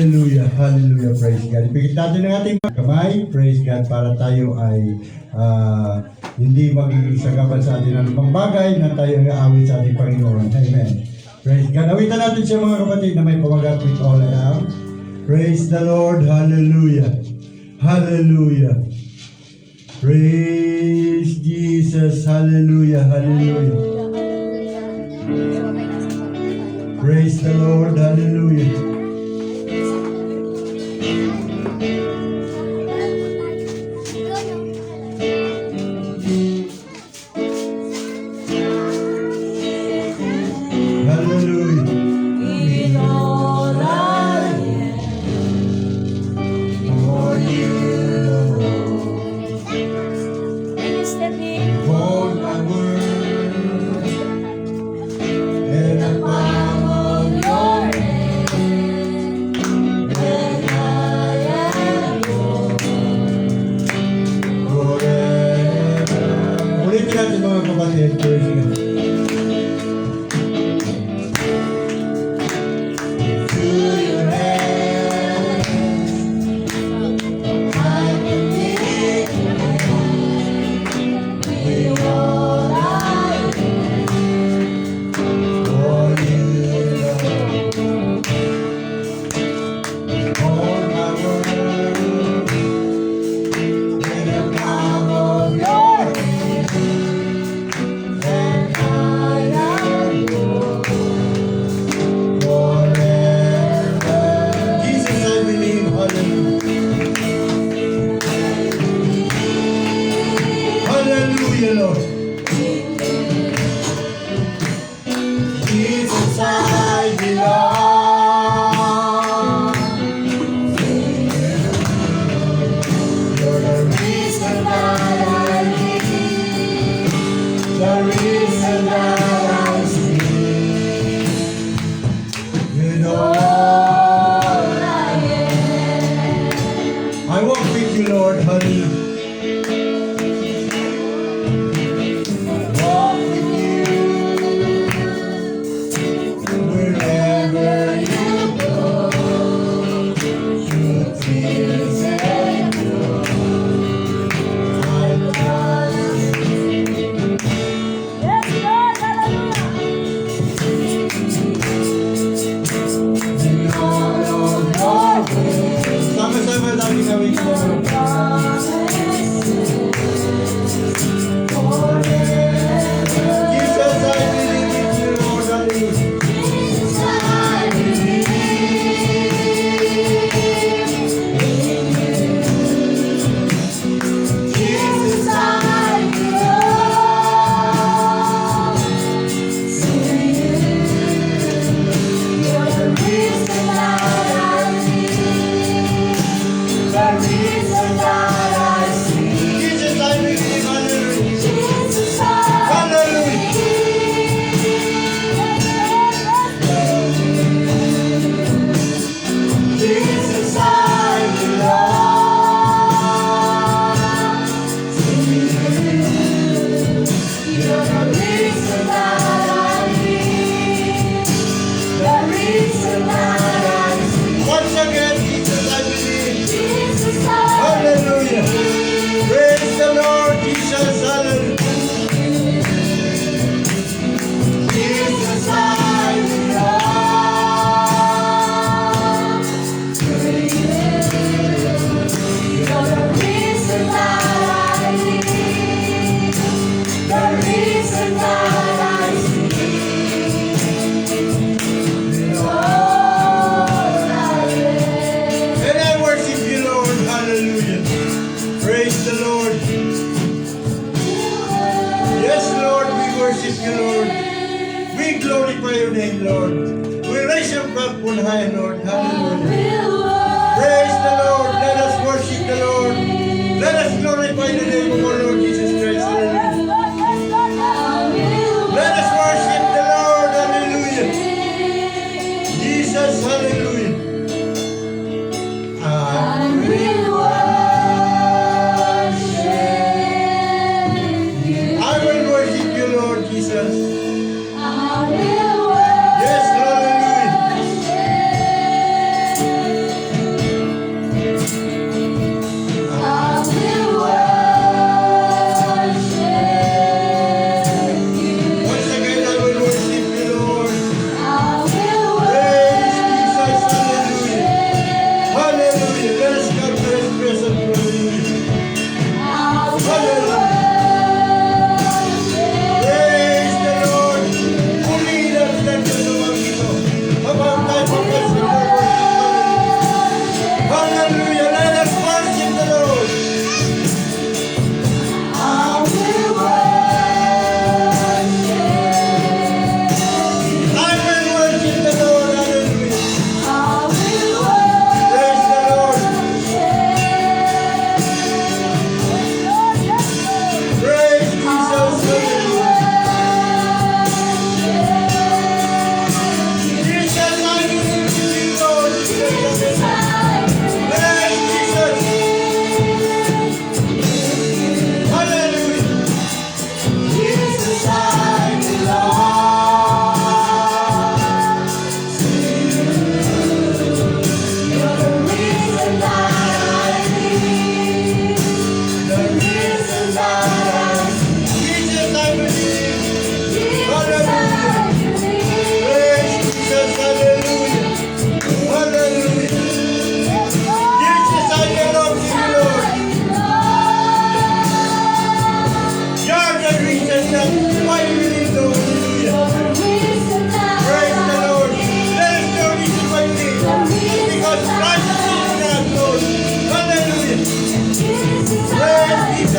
Hallelujah, hallelujah, praise God. Ipikit natin ang ating kamay, praise God, para tayo ay hindi magiging sagapan sa atin ng mga bagay na tayo ay aawit sa ating Panginoon. Amen. Praise God. Awitan natin siya mga kapatid na may pamagat with all I am. Praise the Lord, hallelujah, hallelujah. Praise Jesus, hallelujah, hallelujah. Praise the Lord, hallelujah.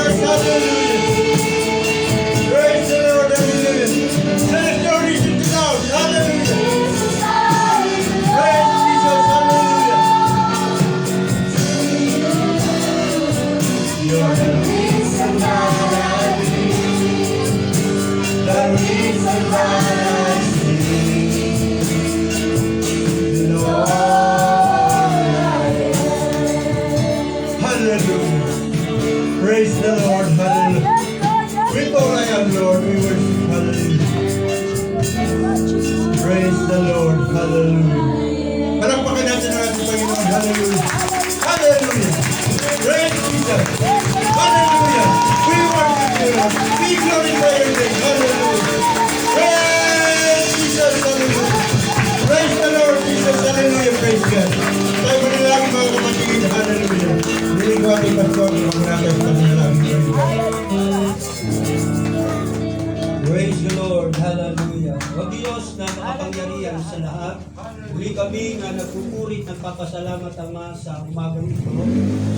Lord, hallelujah. Praise the Lord, hallelujah. Let us go reason to God, hallelujah. Praise Jesus, hallelujah. You are the reason that I breathe, the reason that I see, Lord, I am. Hallelujah. Praise the Lord, hallelujah. With all I am, Lord, we worship, hallelujah. Praise the Lord, hallelujah. Palakpakan natin ang ating Panginoon, hallelujah. Hallelujah. Praise Jesus. Hallelujah. We worship you, Lord. We glorify your name, hallelujah. Praise Jesus, hallelujah. Praise the Lord Jesus, hallelujah. Praise God. Tayo manalangin mga kapatid, hallelujah. Niling ko ating pastor, mga natin sa manalangin, praise God. Praise the Lord, hallelujah. O Diyos na makapangyarihan sa lahat, muli kami na nagpupurit ng papasalamat Ama sa umagang ito,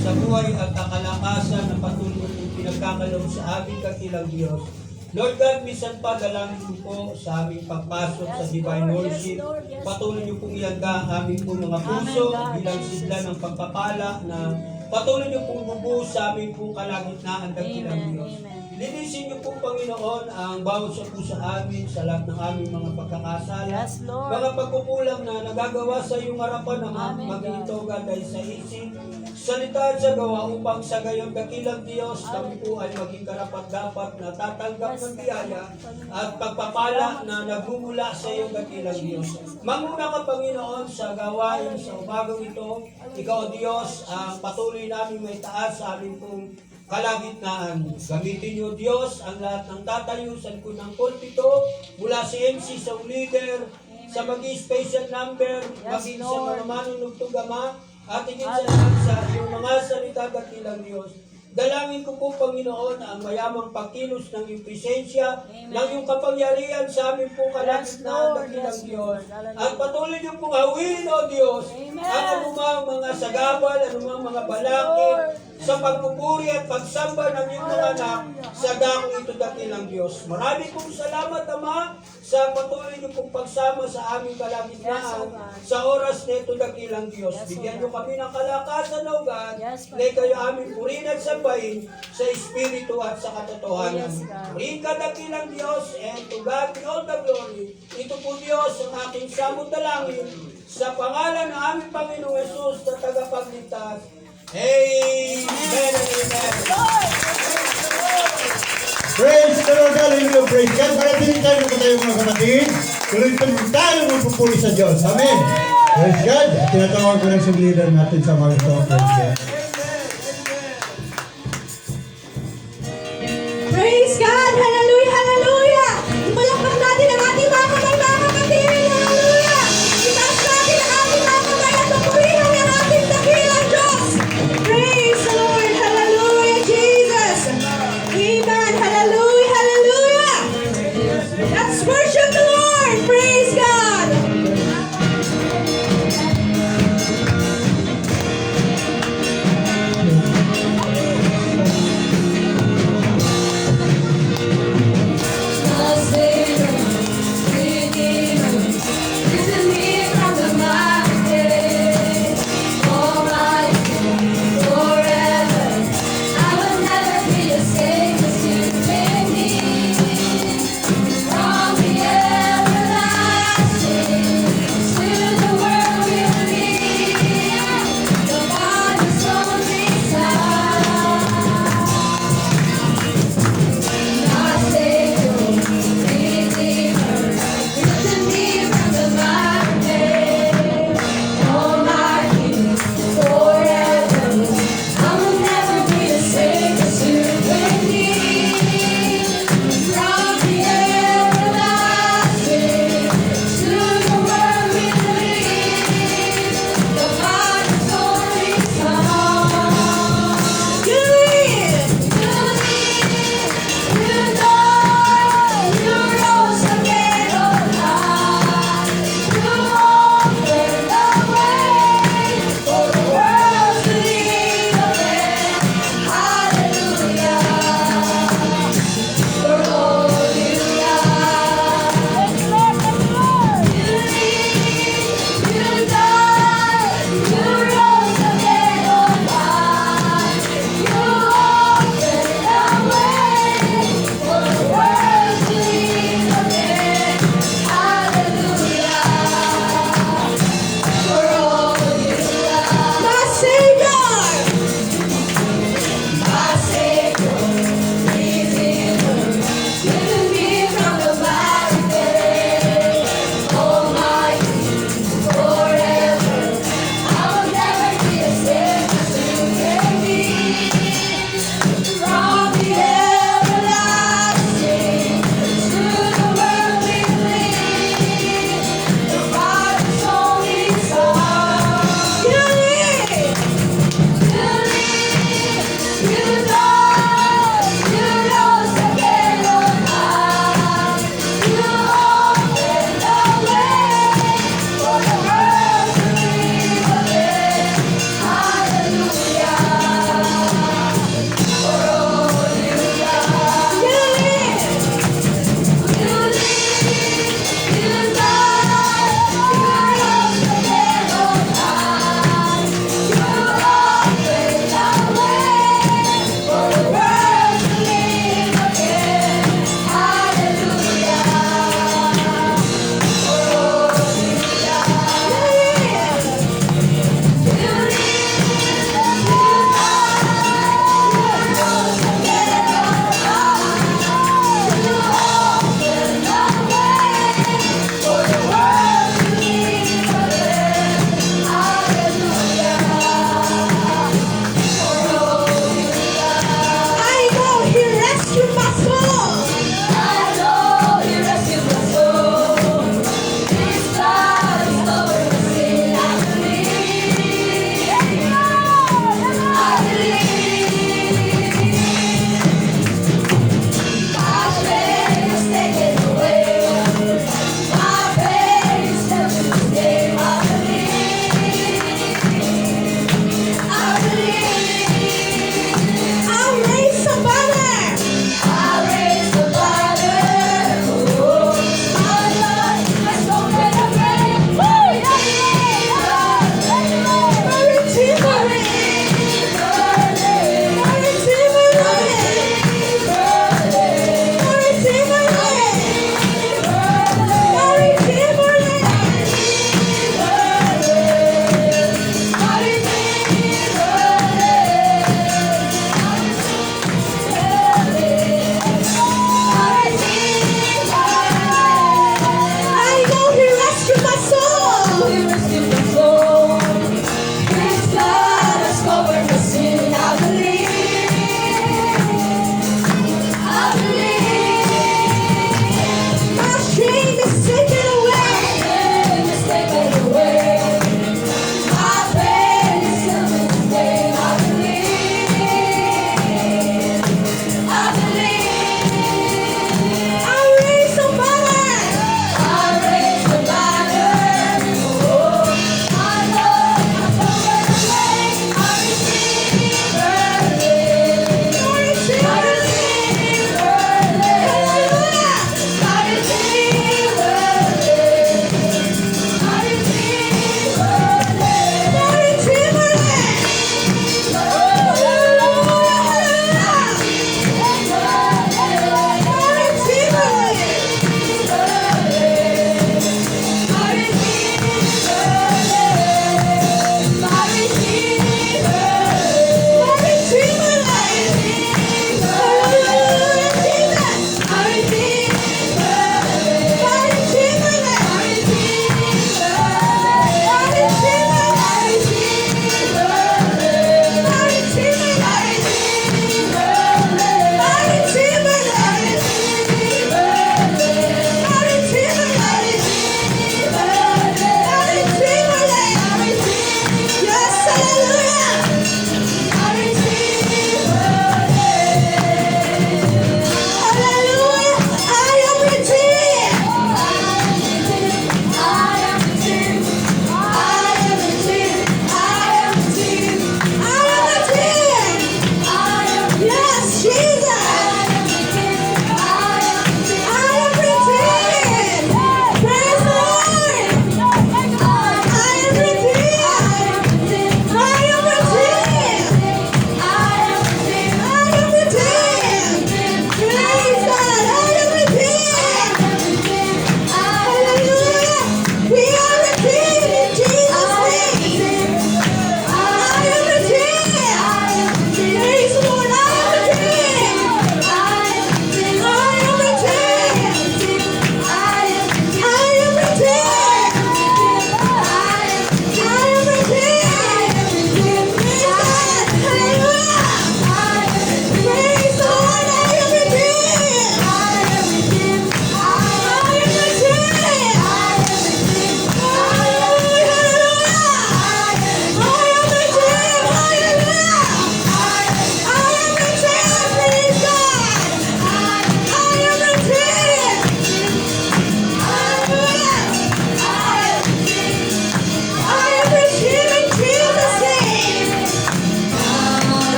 sa buhay at kakalakasan na patuloy mong pinagkakaloob sa aming kakilang Diyos. Lord God, minsan pa dalangin ko po sa aming pagpasok sa Divine Worship. Patuloy niyo pong ianda ang aming pong mga puso bilang sigla ng pagpapala na patuloy niyo pong bubuhos sa aming pong kalagitnaan kakilang Diyos. Linisin niyo po, Panginoon, ang bawat sa puso amin sa lahat ng aming mga pagkakasala. Yes, Lord. Mga pagkukulang na nagagawa sa iyong harapan ng maging ito, God, ay sa isip, salita at sa gawa upang sa gayon dakilang Diyos kami po ay maging karapat-dapat na tatanggap ng biyaya at pagpapala na nagmumula sa iyong dakilang Diyos. Manguna ka, Panginoon, sa gawain sa umagang ito. Ikaw, Diyos, ang patuloy namin may taas sa aming pong kalagitnaan. Gamitin niyo, Diyos, ang lahat ng tatayo sa likod ng pulpito, mula sa MC, sa leader, sa special number, maging sa mga manunugtog Ama, at higit sa lahat sa iyong mga salita dakilang Diyos. Dalangin ko po, Panginoon, ang mayamang pagkilos ng iyong presensya, ng iyong kapangyarihan sa aming pong kalagitnaan dakilang Diyos. At patuloy niyo pong hawin, O Diyos, ang anumang mga sagabal, anumang mga balakid, sa pagpupuri at pagsamba ng iyong mga anak sa dakong ito dakilang Diyos. Marami pong salamat, Ama, sa patuloy niyo pong pagsama sa aming kalagitnaan sa oras na ito dakilang Diyos. Bigyan niyo kami ng kalakasan, O God, na kayo aming purihin at sambahin sa Espiritu at sa katotohanan. Purihin ka dakilang Diyos, and to God be all the glory. Ito po, Diyos, ang aking samot dalangin sa pangalan ng aming Panginoong Yesus na tagapagligtas. Amen and amen. Praise the Lord, hallelujah, praise God. Parating tayo po tayo mga kapatid. Tuloy pa rin tayo magpupuri sa Diyos. Amen. Praise God. Tinatawag ko ng leader natin sa mga ito. Praise God. Praise God! Hallelujah! Hallelujah! Ipalakpak natin ang ating mga kamay, mga kapatid! Hallelujah! Itaas natin ang ating mga kamay at papurihan ang ating dakilang Diyos! Praise the Lord! Hallelujah, Jesus! Amen! Hallelujah! Hallelujah! Let's worship the Lord! Praise God!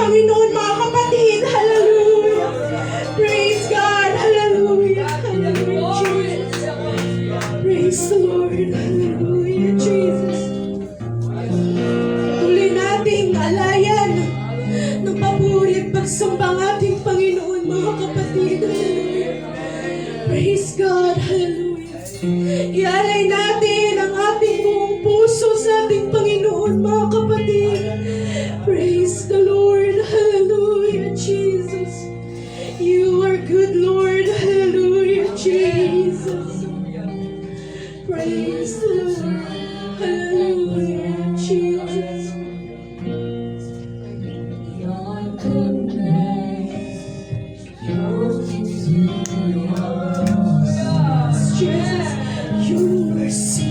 Panginoon, mga kapatid. Hallelujah. Praise God. Hallelujah. Hallelujah, Jesus. Praise the Lord. Hallelujah, Jesus. Tuloy nating alayan ng papuri at pagsambang ating Panginoon, mga kapatid. Hallelujah. Praise God. Hallelujah. Ialay natin ang ating buong puso sa ating Panginoon, mga kapatid. Praise the Lord. Hallelujah, Jesus. You are good, Lord. Hallelujah, Jesus. Praise the Lord. Hallelujah, Jesus. Jesus, your mercy.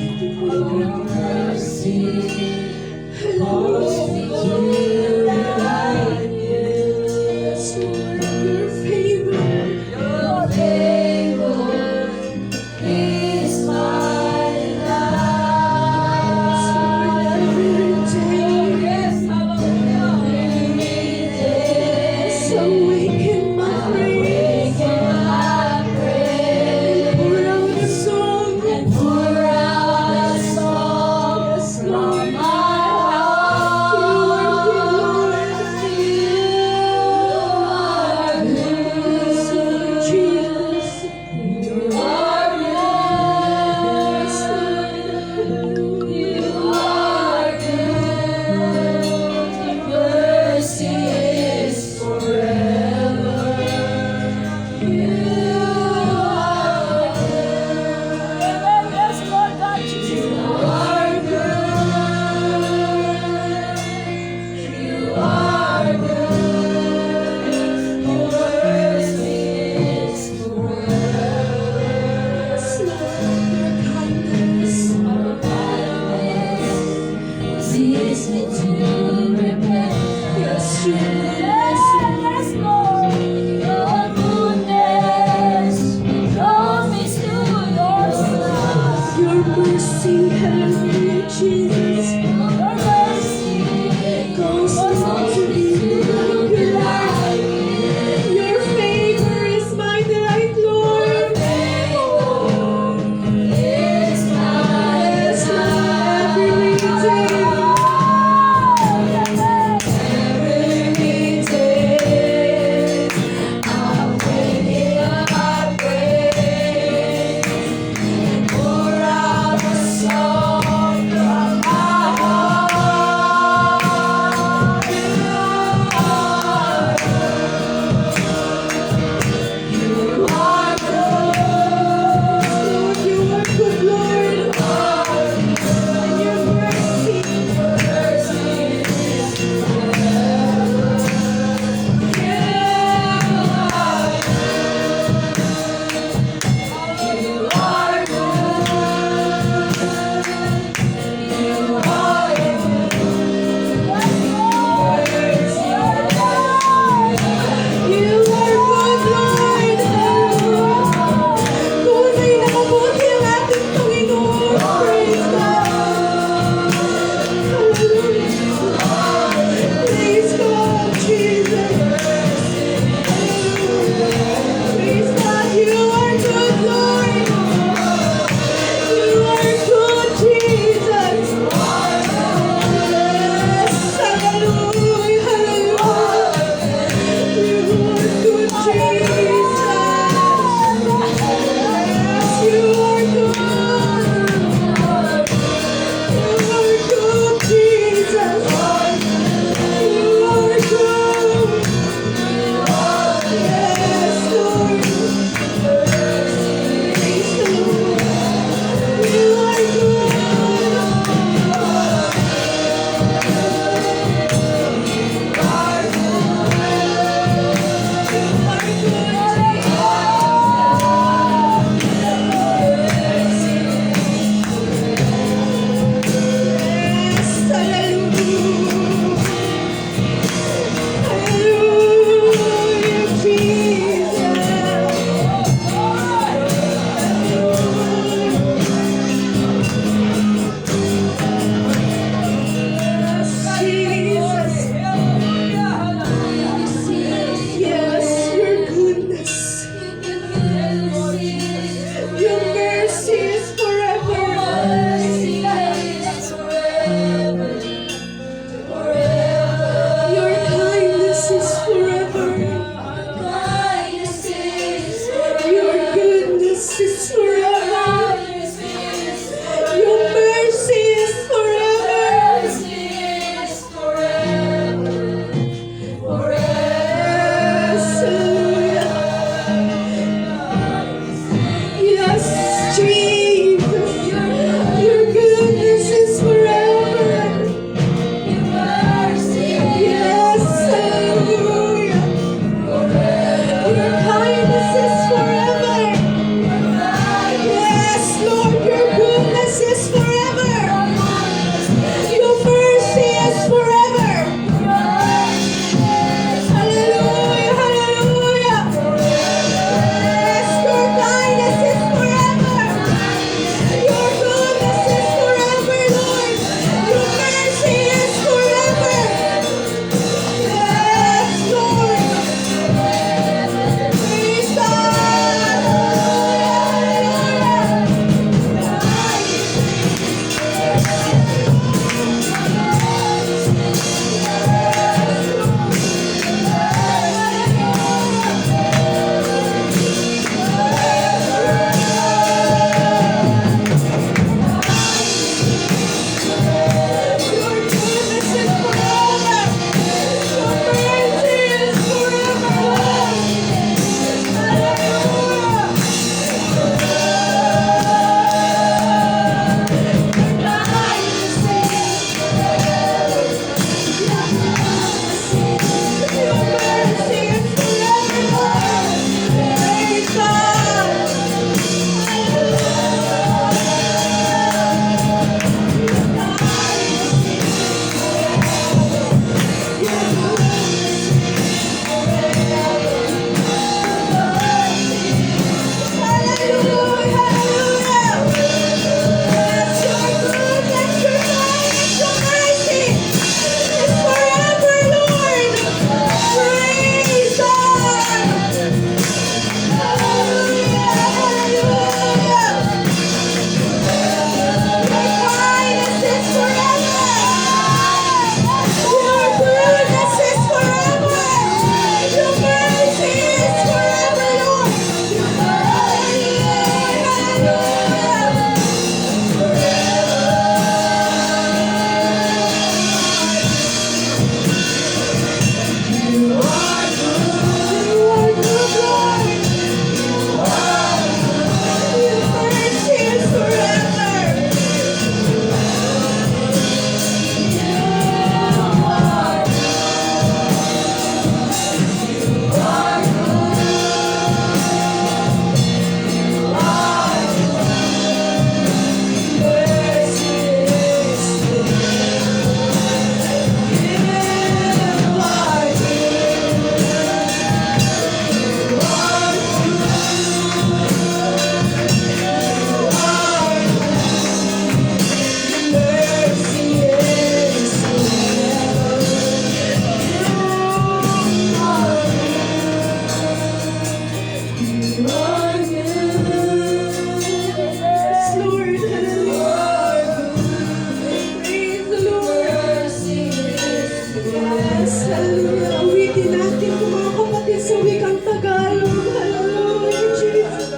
Hallelujah. Awitin natin kung mga kapatid sa wikang Tagalog. Hallelujah, Jesus.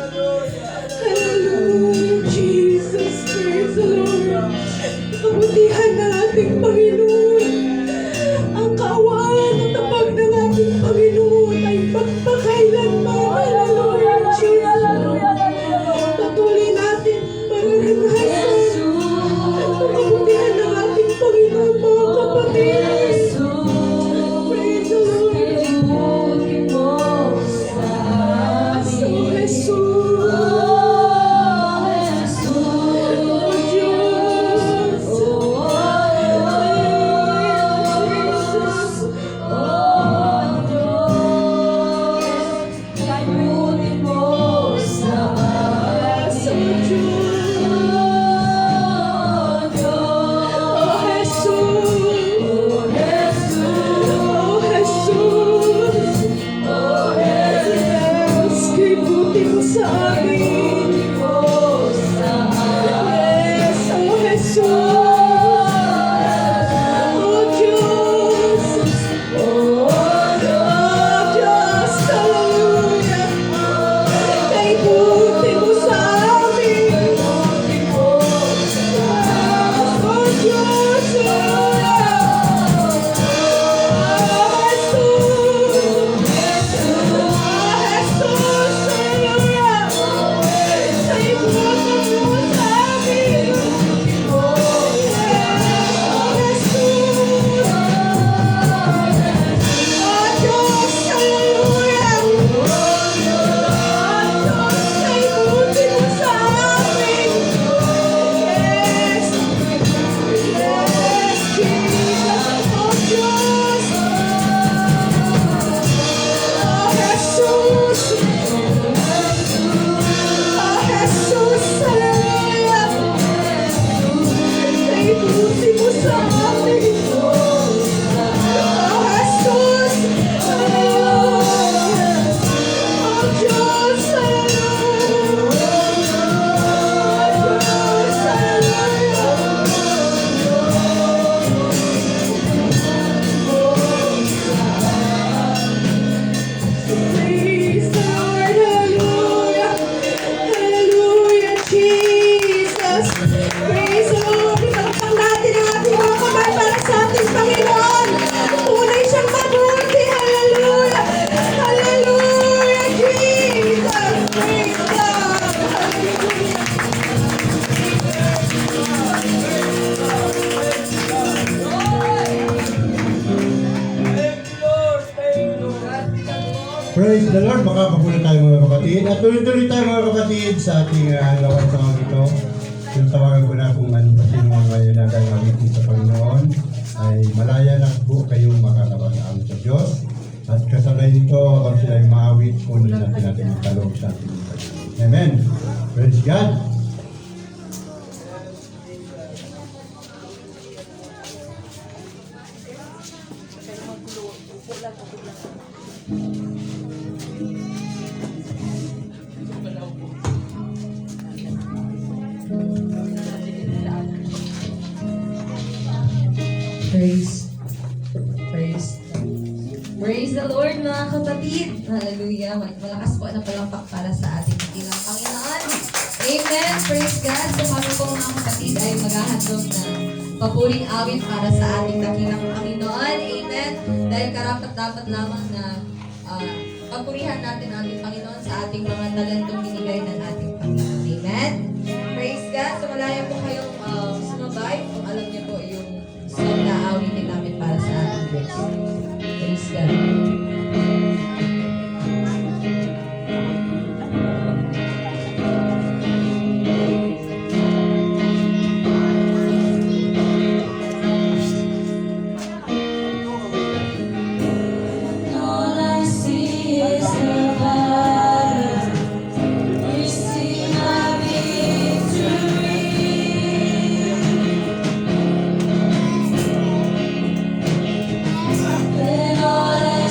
Hallelujah, Jesus. Praise the Lord. Kabutihan ng ating Panginoon. Ang kaawaan at tabag ng ating Panginoon ay magpakailanman. Hallelujah, Jesus. Patuloy natin mararanasan ang kabutihan ng ating Panginoon, mga kapatid. Praise the Lord. So, Jesus. Oh, Diyos. Praise the Lord, makakapunta tayo mga kapatid. At tuloy-tuloy tayo mga kapatid sa ating gawain sa mga ito. Tinatawagan ko na kung ano kasi mga ngayon na tayo mabitin sa Panginoon ay malaya na po kayong makalabas sa amin sa Diyos. At kasabay nito, kung sila ay maawit, kunin natin ang talong sa ating Panginoon. Amen. Praise God. Praise the Lord mga kapatid. Hallelujah. Malakas po na palampak para sa ating dakilang Panginoon. Amen. Praise God. So kami po mga kapatid ay maghahandog na papuring awit para sa ating dakilang Panginoon. Amen. Dahil karapat dapat lamang na papurihan natin ang ating Panginoon sa ating mga talentong binigay ng ating Panginoon. Amen. Praise God. So malaya po kayong sumabay kung alam niyo po yung song na awitin namin para sa ating Diyos. Praise God. All I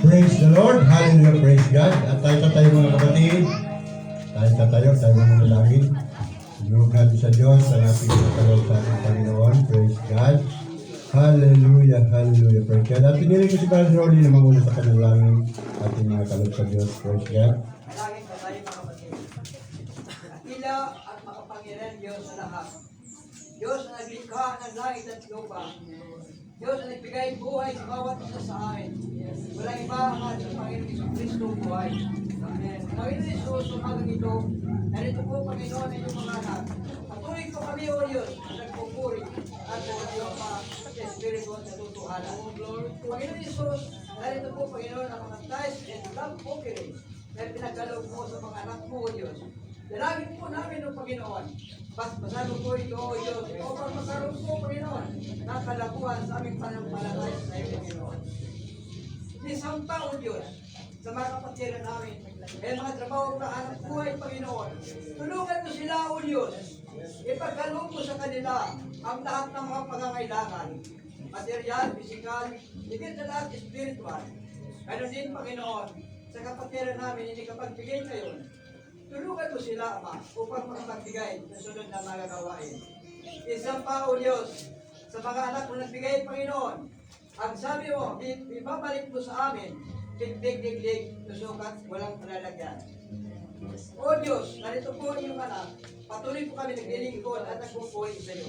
Praise the Lord. Hallelujah. Praise God. At tayo mga kapatid. Tayo mga lalangin. Sinurog natin sa Diyos ang ating kaloob sa ating Panginoon. Praise God. Hallelujah. Hallelujah. Praise God. At pinirin ko si Brother Rolly na manguna sa kanalangin ating mga kaloob sa Diyos. Praise God. Langit na tayo mga kapatid. Dakila at makapangyarihan Diyos sa lahat. Diyos na naglikha ng langit at lupa. Diyos na nagbigay buhay sa bawat isa sa amin. Walang iba ang ating Panginoon Jesucristo buhay. Amen. Panginoon Jesus, umagang ito, narito po Panginoon ang inyong mga anak. Patuloy po kami o Diyos na nagpupuri at nagpupuri sa Espiritu at natutuhanan. Panginoon Jesus, narito po Panginoon ang mga tithes and love offering na pinagkaloob mo sa mga anak mo o Diyos. Dalangin po namin o Panginoon. Pasalo po ito o Diyos. O pagpasalo po Panginoon ng kalabuhan sa aming panampalataya sa iyo Panginoon. Isang tao Diyos sa mga kapatiran namin. May mga trabaho na hanap buhay Panginoon. Tulungan mo sila o Diyos. Ipagkaloob mo sa kanila ang lahat ng mga pangangailangan. Material, pisikal, higit sa lahat spiritual. Ganon din Panginoon sa kapatiran namin hindi kapagbigay kayo. Tulungan mo sila, Ama, upang makapagbigay sa sunod na mga gawain. Isang pa, O Diyos, sa mga anak mo nagbigay, Panginoon, ang sabi mo, ibabalik mo sa amin, tig-tig-tig-tig, nusukat, walang palalagyan. O Diyos, narito po yung anak, patuloy po kami naglilingkod at nagpupuhay sa iyo.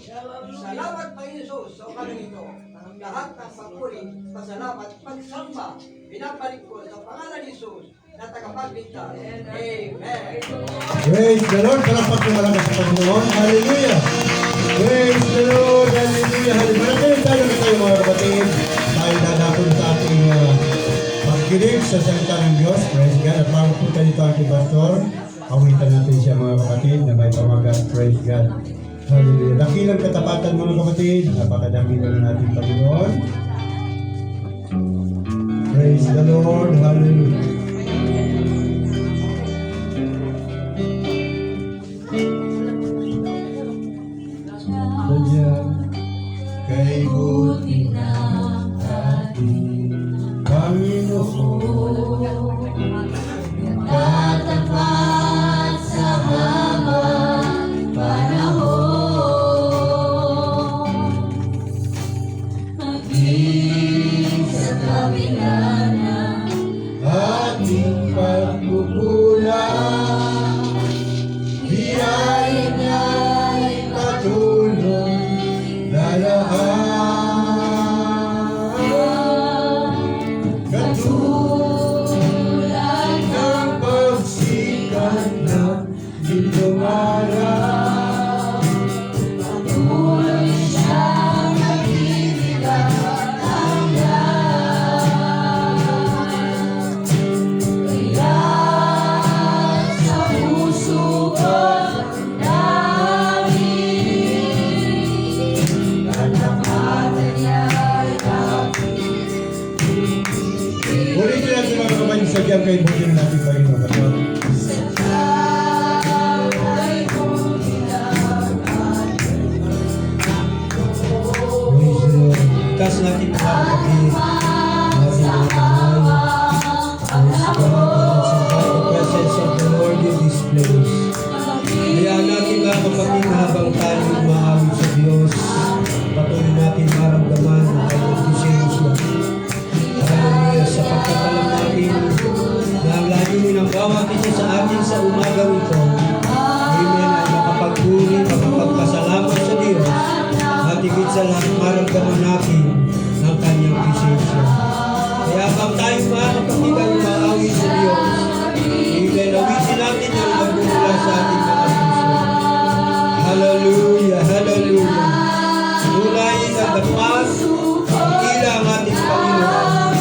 Salamat, Panginoon Jesus, sa umagang ito. Ang lahat ng pagpuri, pasalamat, pagsamba, binabalik ko sa pangalan ni Jesus, na tagapagligtas. Amen. Praise the Lord. Palakpak ng malakas sa Panginoon. Hallelujah. Praise the Lord. Hallelujah. Hallelujah. Tayo na tayo mga kapatid. Tayo dadakon sa ating pagkilig sa salita ng Diyos. Praise God. At bago po tayo dito ating pastor, awitan natin siya mga kapatid na may pamagat. Praise God. Hallelujah. Dakilang katapatan mga kapatid. Napakadami na ng ating Panginoon. Praise the Lord. Hallelujah. Kay buti na ating Panginoon, Tatapat sa habang panahon, maging sa kabila ng ating pagkukulang, biyaya niya'y patuloy lalaan. Katulad ng pagsikat ng gintong araw, patuloy siyang nagdidilag hanggang. Kaya sa puso ko ulitin natin mga kapatid sa diyang kay buti ng ating Panginoon. Itas natin mga kapatid. Natin ang kamay. The presence of the Lord in this place. Kaya natin mga kapatid habang tayo umahawig sa Diyos, patuloy natin maramdaman ang kanyang presensya. Hallelujah, sapagkat alam natin na ang layunin ng bawat isa sa atin sa umagang ito, amen, ay makapagpuri, makapagpasalamat sa Diyos, at higit sa lahat maramdaman natin ang kanyang presensya. Kaya pag tayo mga kapatid ay umahawig sa Diyos, amen, awitin natin ang magmumula sa ating mga puso. Hallelujah, hallelujah. Tunayin ang dapat, ang tila ang ating Panginoon.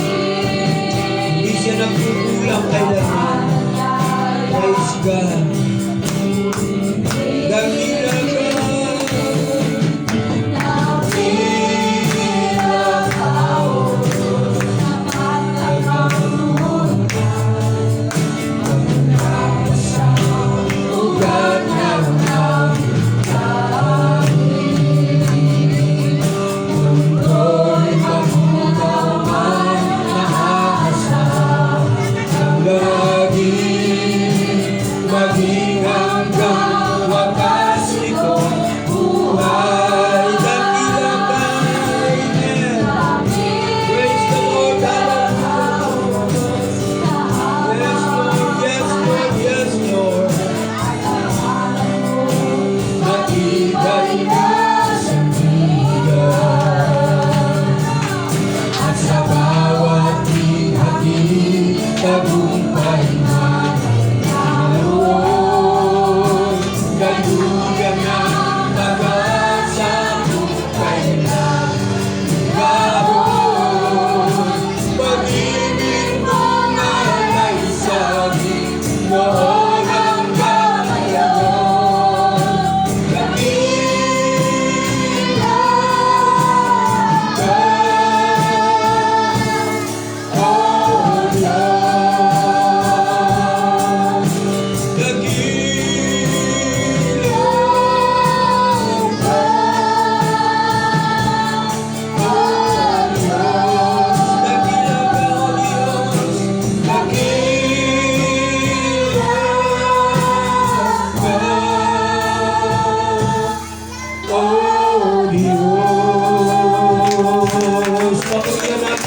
Hindi siya nagkukulang kailanman. Praise God. Dakila ka. Sa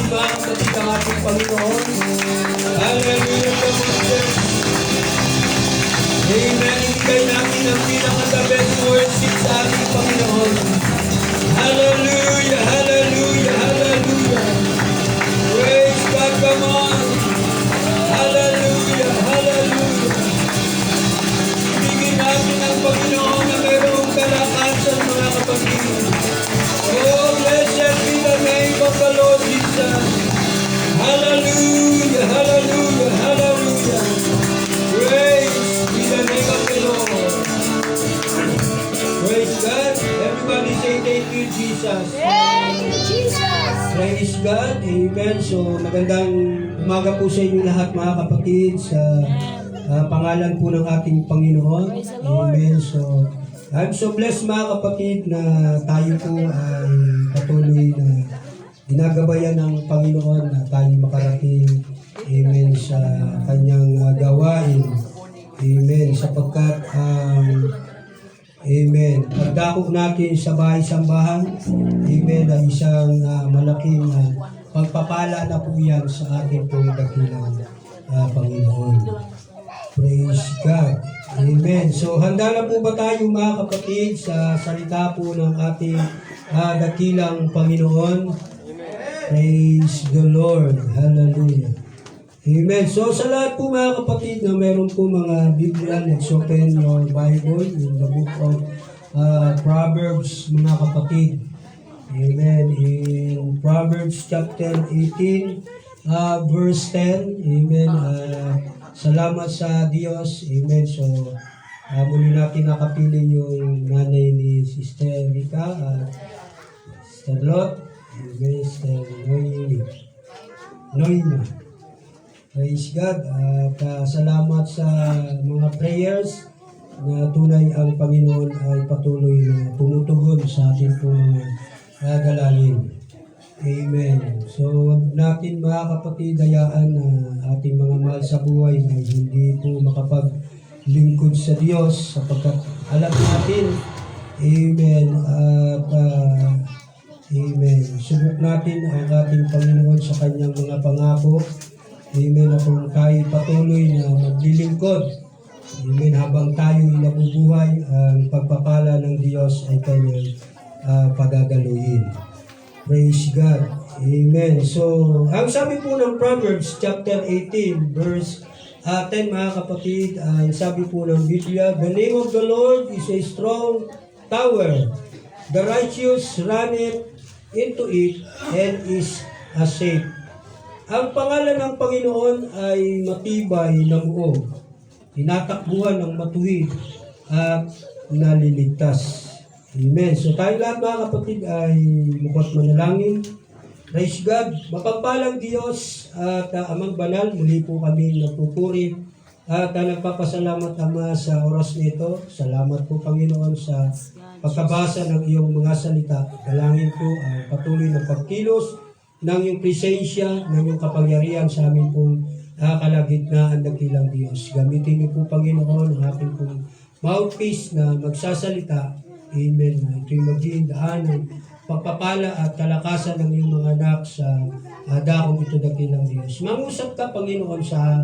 natin mga kapatid ang ating Panginoon. Hallelujah, kapatid. Amen. Ibigay natin ang pinaka-the best worship sa ating Panginoon. Hallelujah, hallelujah, hallelujah. Praise God, come on. Hallelujah, hallelujah. Ibigay natin ang Panginoon na mayroong kalakasan, mga kapatid. Oh, blessed be the name of the Lord Jesus. Hallelujah, hallelujah, hallelujah. Praise be the name of the Lord. Praise God. Everybody say thank you, Jesus. Praise God. Amen. So, magandang umaga po sa inyo lahat, mga kapatid, sa pangalan po ng ating Panginoon. Amen. So, I'm so blessed, mga kapatid, na tayo po ay patuloy na ginagabayan ng Panginoon na tayo makarating, amen, sa kanyang gawain. Amen. Sapagkat amen, pagdakop natin sa bahay-sambahan, amen, ay isang malaking pagpapala na po yan sa ating pong dakilang Panginoon. Praise God. Amen. So, handa na po ba tayo, mga kapatid, sa salita po ng ating dakilang Panginoon? Praise the Lord. Hallelujah. Amen. So, sa lahat po, mga kapatid, na meron po mga Biblia, let's open your Bible in the book of Proverbs, mga kapatid. Amen. In Proverbs chapter 18, verse 10. Amen. Salamat sa Diyos. Amen. So, muli natin nakapili yung nanay ni Sister Rika at Sister Lot. Amen. Sister Noima. Praise God. At salamat sa mga prayers na tunay ang Panginoon ay patuloy na tumutugon sa ating mga dalangin. Amen. So, huwag natin, mga kapatid, dayaan na ating mga mahal sa buhay ay hindi po makapaglingkod sa Diyos sapagkat alam natin, amen, at amen, subok natin ang ating Panginoon sa kanyang mga pangako. Amen, na kung tayo patuloy na maglilingkod, amen, habang tayo nabubuhay, ang pagpapala ng Diyos ay kanyang pagagaluhin. Praise God. Amen. So, ang sabi po ng Proverbs chapter 18 verse 10, mga kapatid, ang sabi po ng Biblia, the name of the Lord is a strong tower. The righteous runneth into it and is safe. Ang pangalan ng Panginoon ay matibay na muog. Tinatakbuhan ng matuwid at naliligtas. Amen. So tayo lahat, mga kapatid, ay mukhat manalangin. Praise God. Mapagpalang Diyos at Amang Banal, muli po kami nagpupuri at nagpapasalamat, Ama, sa oras nito. Salamat po, Panginoon, sa pagkabasa ng iyong mga salita. Dalangin po ang patuloy na pagkilos ng iyong presensya, ng iyong kapangyarihan sa amin pong kalagitnaan ng dakilang Diyos. Gamitin niyo po, Panginoon, ang ating pong mouthpiece na magsasalita. Amen. Ito'y maging daan ng pagpapala at kalakasan ng iyong mga anak sa dakong ito dakilang Diyos. Mangusap ka, Panginoon, sa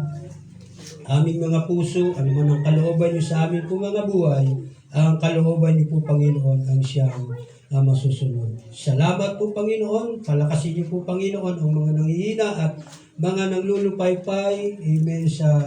aming mga puso, ano man ang kalooban niyo sa amin kung mga buhay, ang kalooban niyo po, Panginoon, ang siyang masusunod. Salamat po, Panginoon. Palakasin niyo po, Panginoon, ang mga nanghihina at mga nanglulupaypay. Amen. Sa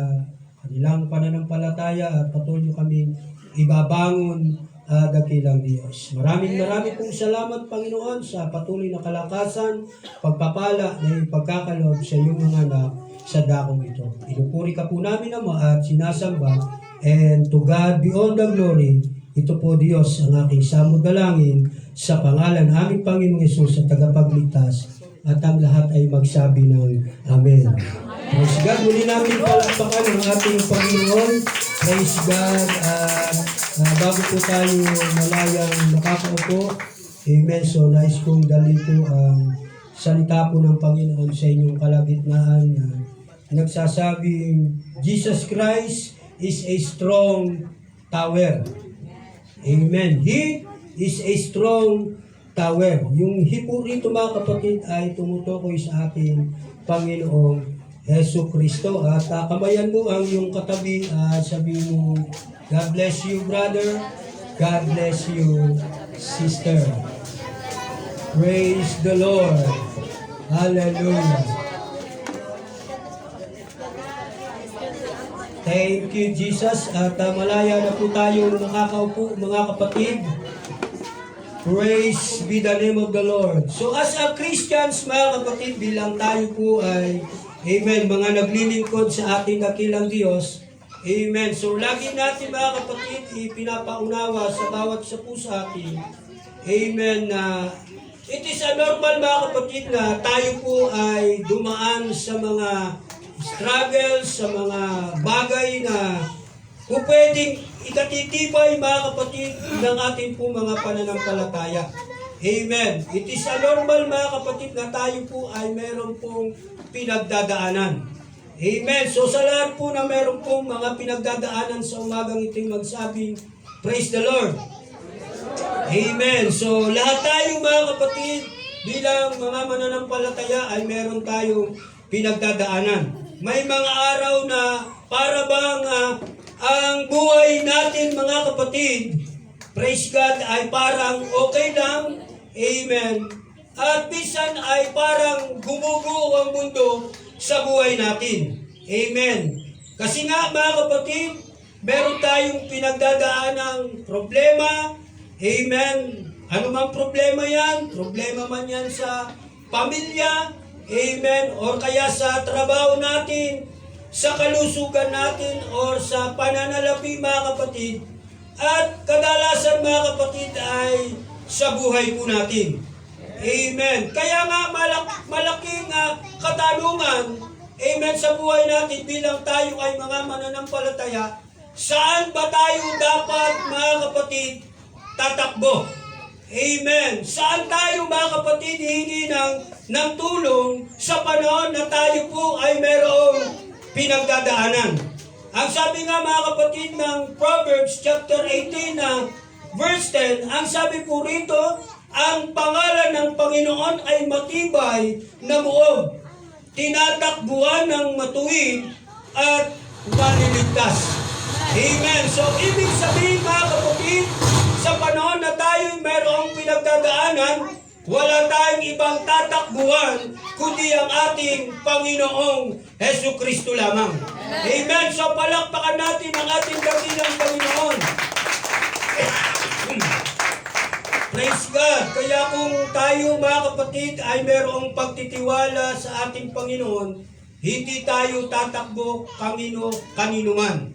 kanilang pananampalataya at patuloy niyo kaming ibabangon dakilang Diyos. Maraming pong salamat, Panginoon, sa patuloy na kalakasan, pagpapala na yung pagkakaloob sa iyong mga anak sa dakong ito. Inupuri ka po namin, Ama, at sinasamba, and to God be all the glory. Ito po, Diyos, ang aking samod dalangin sa pangalan aming Panginoong Yesus sa tagapagligtas, at ang lahat ay magsabi ng Amen. Praise God. Muli namin palakpakan ang ating Panginoon. Praise God. Bago po tayo malayang makakaupo, amen, so nais kong dalhin po ang salita po ng Panginoon sa inyong kalagitnaan na nagsasabing Jesus Christ is a strong tower. Amen. He is a strong tower. Yung hipo rito mga kapatid ay tumutukoy sa ating Panginoong Hesus Kristo. At kamayan mo ang yung katabi at sabihin mo, God bless you brother, God bless you sister. Praise the Lord. Hallelujah. Thank you, Jesus. At malaya na po tayo makakaupo, mga kapatid. Praise be the name of the Lord. So as a Christians, mga kapatid, bilang tayo po ay, amen, mga naglilingkod sa ating dakilang Diyos, amen. So lagi natin, mga kapatid, ipinapaunawa sa bawat isa po sa atin, amen, na it is a normal, mga kapatid, na tayo po ay dumaan sa mga struggles, sa mga bagay na kung pwedeng ikatitibay, mga kapatid, ng ating po mga pananampalataya. Amen. It is a normal, mga kapatid, na tayo po ay meron pong pinagdadaanan. Amen. So sa lahat po na meron pong mga pinagdadaanan sa umagang iting magsabing, praise the Lord. Amen. So lahat tayo, mga kapatid, bilang mga mananampalataya ay meron tayong pinagdadaanan. May mga araw na para bang ang buhay natin, mga kapatid, praise God, ay parang okay lang, amen. At minsan ay parang gumuguho ang mundo sa buhay natin, amen. Kasi nga, mga kapatid, meron tayong pinagdadaanang problema, amen. Ano mang problema yan? Problema man yan sa pamilya, amen, or kaya sa trabaho natin, sa kalusugan natin, or sa pananalapi, mga kapatid. At kadalasan, mga kapatid, ay sa buhay po natin. Amen. Kaya nga malaking katanungan, amen, sa buhay natin bilang tayo ay mga mananampalataya, saan ba tayo dapat, mga kapatid, tatakbo? Amen. Saan tayo, mga kapatid, hihingi ng tulong sa panahon na tayo po ay merong pinagdadaanan? Ang sabi nga, mga kapatid, ng Proverbs chapter 18 na verse 10, ang sabi po rito, ang pangalan ng Panginoon ay matibay na muog, tinatakbuhan ng matuwid at maliligtas. Amen. So, ibig sabihin, mga kapatid, sa panahon na tayo mayroong pinagdadaanan, wala tayong ibang tatakbuhan kundi ang ating Panginoong Hesus Kristo lamang. Amen. So palakpakan natin ang ating dakilang Panginoon. Praise God. Kaya kung tayo, mga kapatid, ay mayroong pagtitiwala sa ating Panginoon, hindi tayo tatakbo kanino man.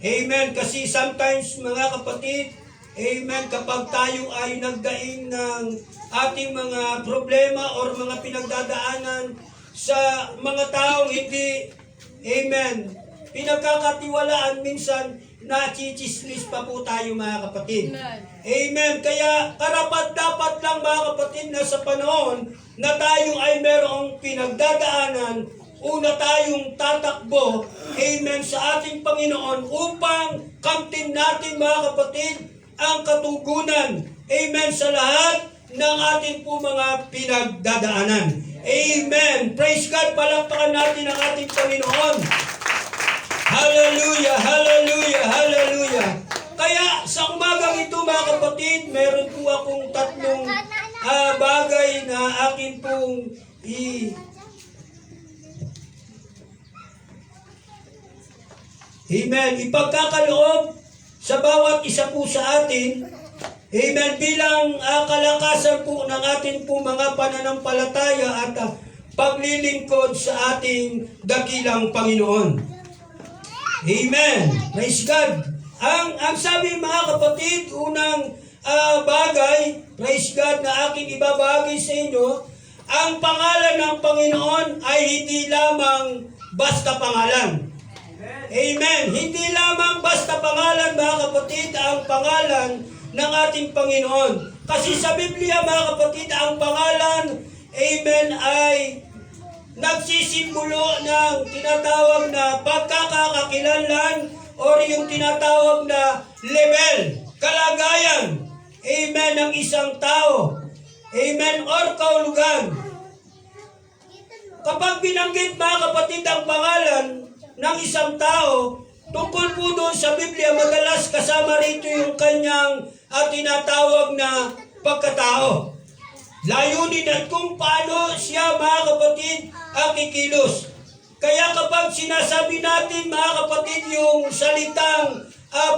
Amen. Kasi sometimes, mga kapatid, amen, kapag tayo ay nagdaing ng ating mga problema or mga pinagdadaanan sa mga taong hindi, amen, pinagkakatiwalaan, minsan nachichismis pa po tayo, mga kapatid. Amen. Kaya karapat dapat lang, mga kapatid, na sa panahon na tayo ay merong pinagdadaanan, una tayong tatakbo, amen, sa ating Panginoon upang kamtin natin, mga kapatid, ang katugunan, amen, sa lahat ng ating po mga pinagdadaanan. Amen. Praise God. Palakpakan natin ang ating Panginoon. Hallelujah, hallelujah, hallelujah. Kaya sa umagang ito, mga kapatid, meron po akong tatlong bagay na akin pong amen, ipagkakaloob sa bawat isa po sa atin, amen, bilang kalakasan po ng ating po mga pananampalataya at paglilingkod sa ating dakilang Panginoon. Amen. Praise God. Ang sabi, mga kapatid, unang bagay, praise God, na aking ibabagay sa inyo, ang pangalan ng Panginoon ay hindi lamang basta pangalan. Amen. Hindi lamang basta pangalan, mga kapatid, ang pangalan ng ating Panginoon. Kasi sa Biblia, mga kapatid, ang pangalan, amen, ay nagsisimbolo ng tinatawag na pagkakakakilanlan or yung tinatawag na level, kalagayan, amen, ng isang tao. Amen, or kahulugan. Kapag binanggit mga kapatid ang pangalan ng isang tao, tungkol po doon sa Biblia, madalas kasama rito yung kanyang tinatawag na pagkatao. Layunin at kung paano siya mga kapatid kikilos. Kaya kapag sinasabi natin mga kapatid yung salitang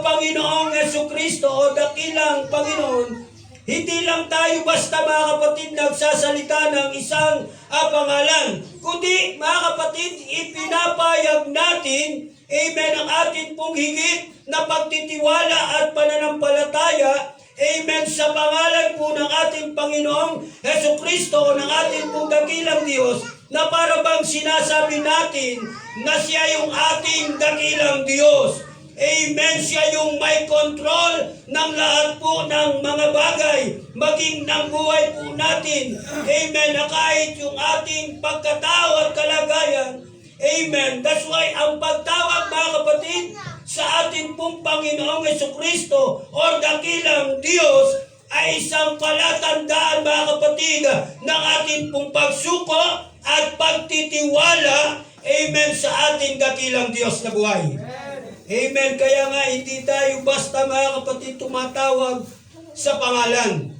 Panginoong Jesucristo o dakilang Panginoon, hindi lang tayo basta mga kapatid nagsasalita ng isang pangalan, kundi mga kapatid ipinapayag natin, amen, ang atin pong higit na pagtitiwala at pananampalataya, amen, sa pangalan po ng ating Panginoong Jesucristo o ng ating pong dakilang Diyos, na para bang sinasabi natin na siya yung ating dakilang Diyos. Amen, siya yung may control ng lahat po ng mga bagay, maging ng buhay po natin. Amen, na kahit yung ating pagkatao at kalagayan, amen. That's why ang pagtawag mga kapatid sa ating pong Panginoong Jesucristo o dakilang Diyos ay isang palatandaan mga kapatid ng ating pong pagsuko at pagtitiwala, amen, sa ating dakilang Diyos na buhay. Amen. Kaya nga hindi tayo basta mga kapatid tumatawag sa pangalan.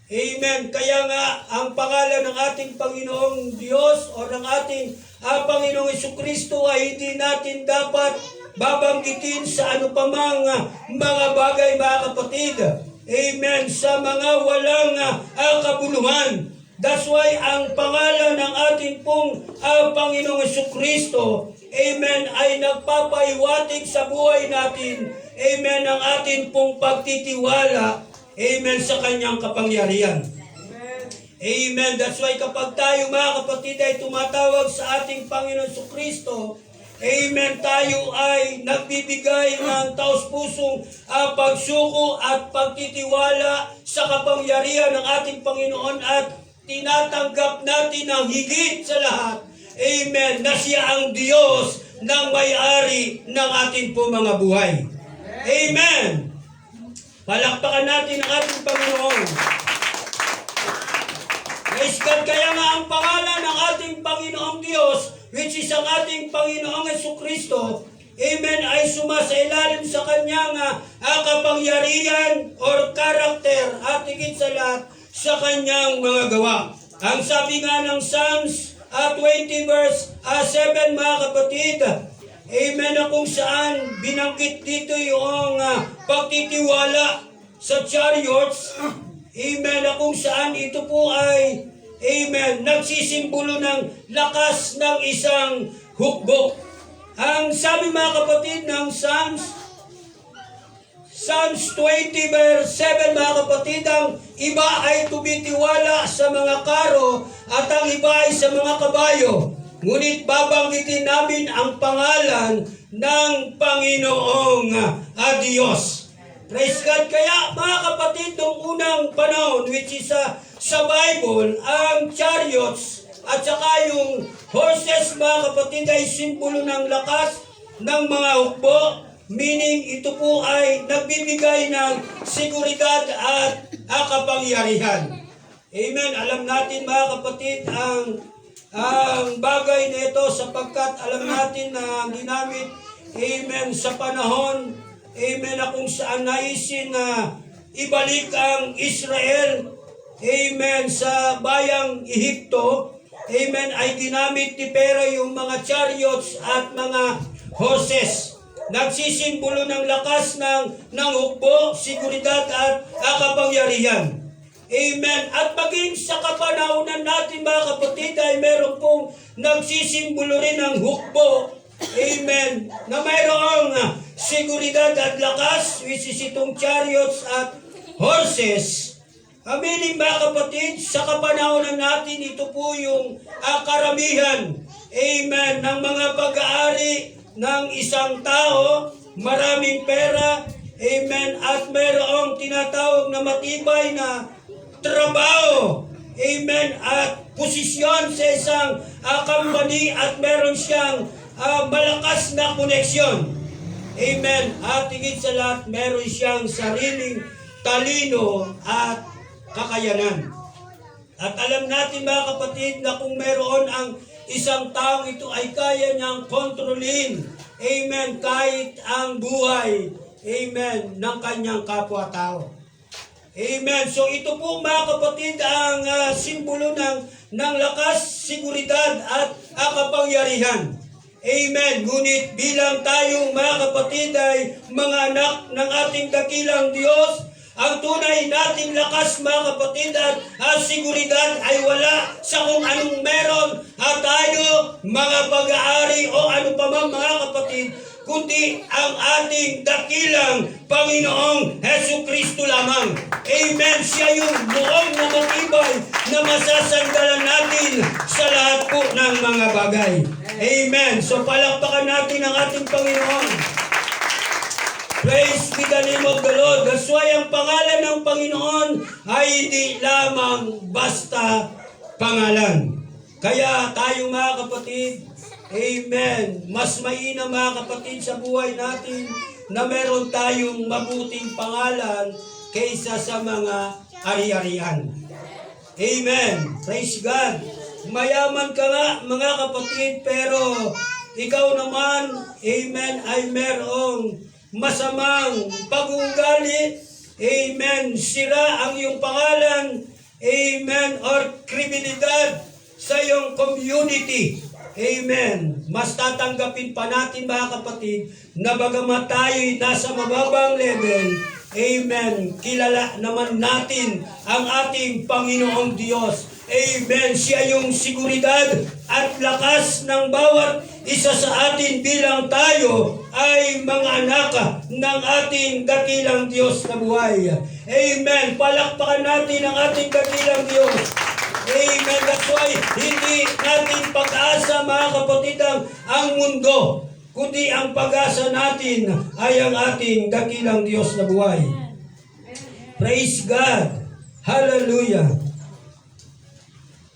Amen. Kaya nga ang pangalan ng ating Panginoong Diyos o ng ating Panginoong Jesucristo ay hindi natin dapat babanggitin sa ano pa mga bagay mga kapatid. Amen. Sa mga walang kabuluhan. That's why ang pangalan ng ating pong Panginoong Jesucristo, amen, ay nagpapaiwatig sa buhay natin, amen, ang ating pong pagtitiwala, amen, sa kanyang kapangyarihan. Amen. That's why kapag tayo mga kapatid ay tumatawag sa ating Panginoon Jesucristo, amen, tayo ay nagbibigay ng taos-pusong pagsuko at pagtitiwala sa kapangyarihan ng ating Panginoon at tinatanggap natin ang higit sa lahat, amen, na siya ang Diyos ng may-ari ng ating po mga buhay. Amen. Palakpakan natin ang ating Panginoon. Praise God. Kaya nga ang pangalan ng ating Panginoong Diyos, which is ang ating Panginoong Jesucristo, amen, ay sumasailalim sa kanyang kapangyarihan or karakter at higit sa lahat sa kanyang mga gawa. Ang sabi nga ng Psalms 20 verse 7 mga kapatid, amen, na kung saan binanggit dito yung pagtitiwala sa chariots, amen, na kung saan ito po ay, amen, nagsisimbolo ng lakas ng isang hukbo. Ang sabi mga kapatid ng Psalms 20 verse 7 mga kapatid, ang iba ay tumitiwala sa mga karo at ang iba ay sa mga kabayo. Ngunit babanggitin namin ang pangalan ng Panginoong Diyos. Praise God. Kaya mga kapatid, noong unang panahon, which is sa Bible, ang chariots at saka yung horses mga kapatid ay simbolo ng lakas ng mga hukbo. Meaning, ito po ay nagbibigay ng seguridad at kapangyarihan. Amen. Alam natin mga kapatid ang bagay na ito sapagkat alam natin na ginamit, amen, sa panahon, amen, na kung saan naisin na ibalik ang Israel, amen, sa bayang Ehipto, amen, ay ginamit ni Pero yung mga chariots at mga horses. Nagsisimbolo ng lakas ng hukbo, seguridad at kapangyarihan. Amen. At maging sa kapanahunan natin mga kapatid ay meron pong nagsisimbolo rin ng hukbo. Amen. Na mayroong seguridad at lakas, which is itong chariots at horses. Meaning mga kapatid, sa kapanahunan natin, ito po yung karamihan, amen, ng mga pag-aari ng isang tao, maraming pera, amen, at mayroong tinatawag na matibay na trabaho, amen, at posisyon sa isang company at meron siyang malakas na koneksyon, amen, at higit sa lahat, meron siyang sariling talino at kakayanan. At alam natin mga kapatid na kung meron ang isang taong ito ay kaya niyang kontrolin, amen, kahit ang buhay, amen, ng kanyang kapwa-tao. Amen. So ito po mga kapatid ang simbolo ng lakas, seguridad at kapangyarihan. Amen. Ngunit bilang tayong mga kapatid ay mga anak ng ating dakilang Diyos, ang tunay nating lakas mga kapatid at seguridad ay wala sa kung anong meron tayo mga pag-aari o ano pa man mga kapatid, kundi ang ating dakilang Panginoong Hesukristo lamang. Amen. Siya yung buong na matibay na masasanggalan natin sa lahat po ng mga bagay. Amen. So palakpakan natin ang ating Panginoon. Praise be the name of the Lord. That's why ang pangalan ng Panginoon ay hindi lamang basta pangalan. Kaya tayo mga kapatid, amen, mas mainam mga kapatid sa buhay natin na meron tayong mabuting pangalan kaysa sa mga ari-arian. Amen. Praise God. Mayaman ka nga mga kapatid, pero ikaw naman, amen, ay merong masamang pag-uugali, amen, sira ang iyong pangalan, amen, or kriminalidad sa iyong community. Amen. Mas tatanggapin pa natin mga kapatid na bagamat tayo'y nasa mababang level, amen, kilala naman natin ang ating Panginoong Diyos. Amen. Siya yung seguridad at lakas ng bawat isa sa atin bilang tayo ay mga anak ng ating dakilang Diyos na buhay. Amen. Palakpakan natin ang ating dakilang Diyos. Amen. That's why hindi natin pag-asa mga kapatid ang mundo, kundi ang pag-asa natin ay ang ating dakilang Diyos na buhay. Praise God. Hallelujah.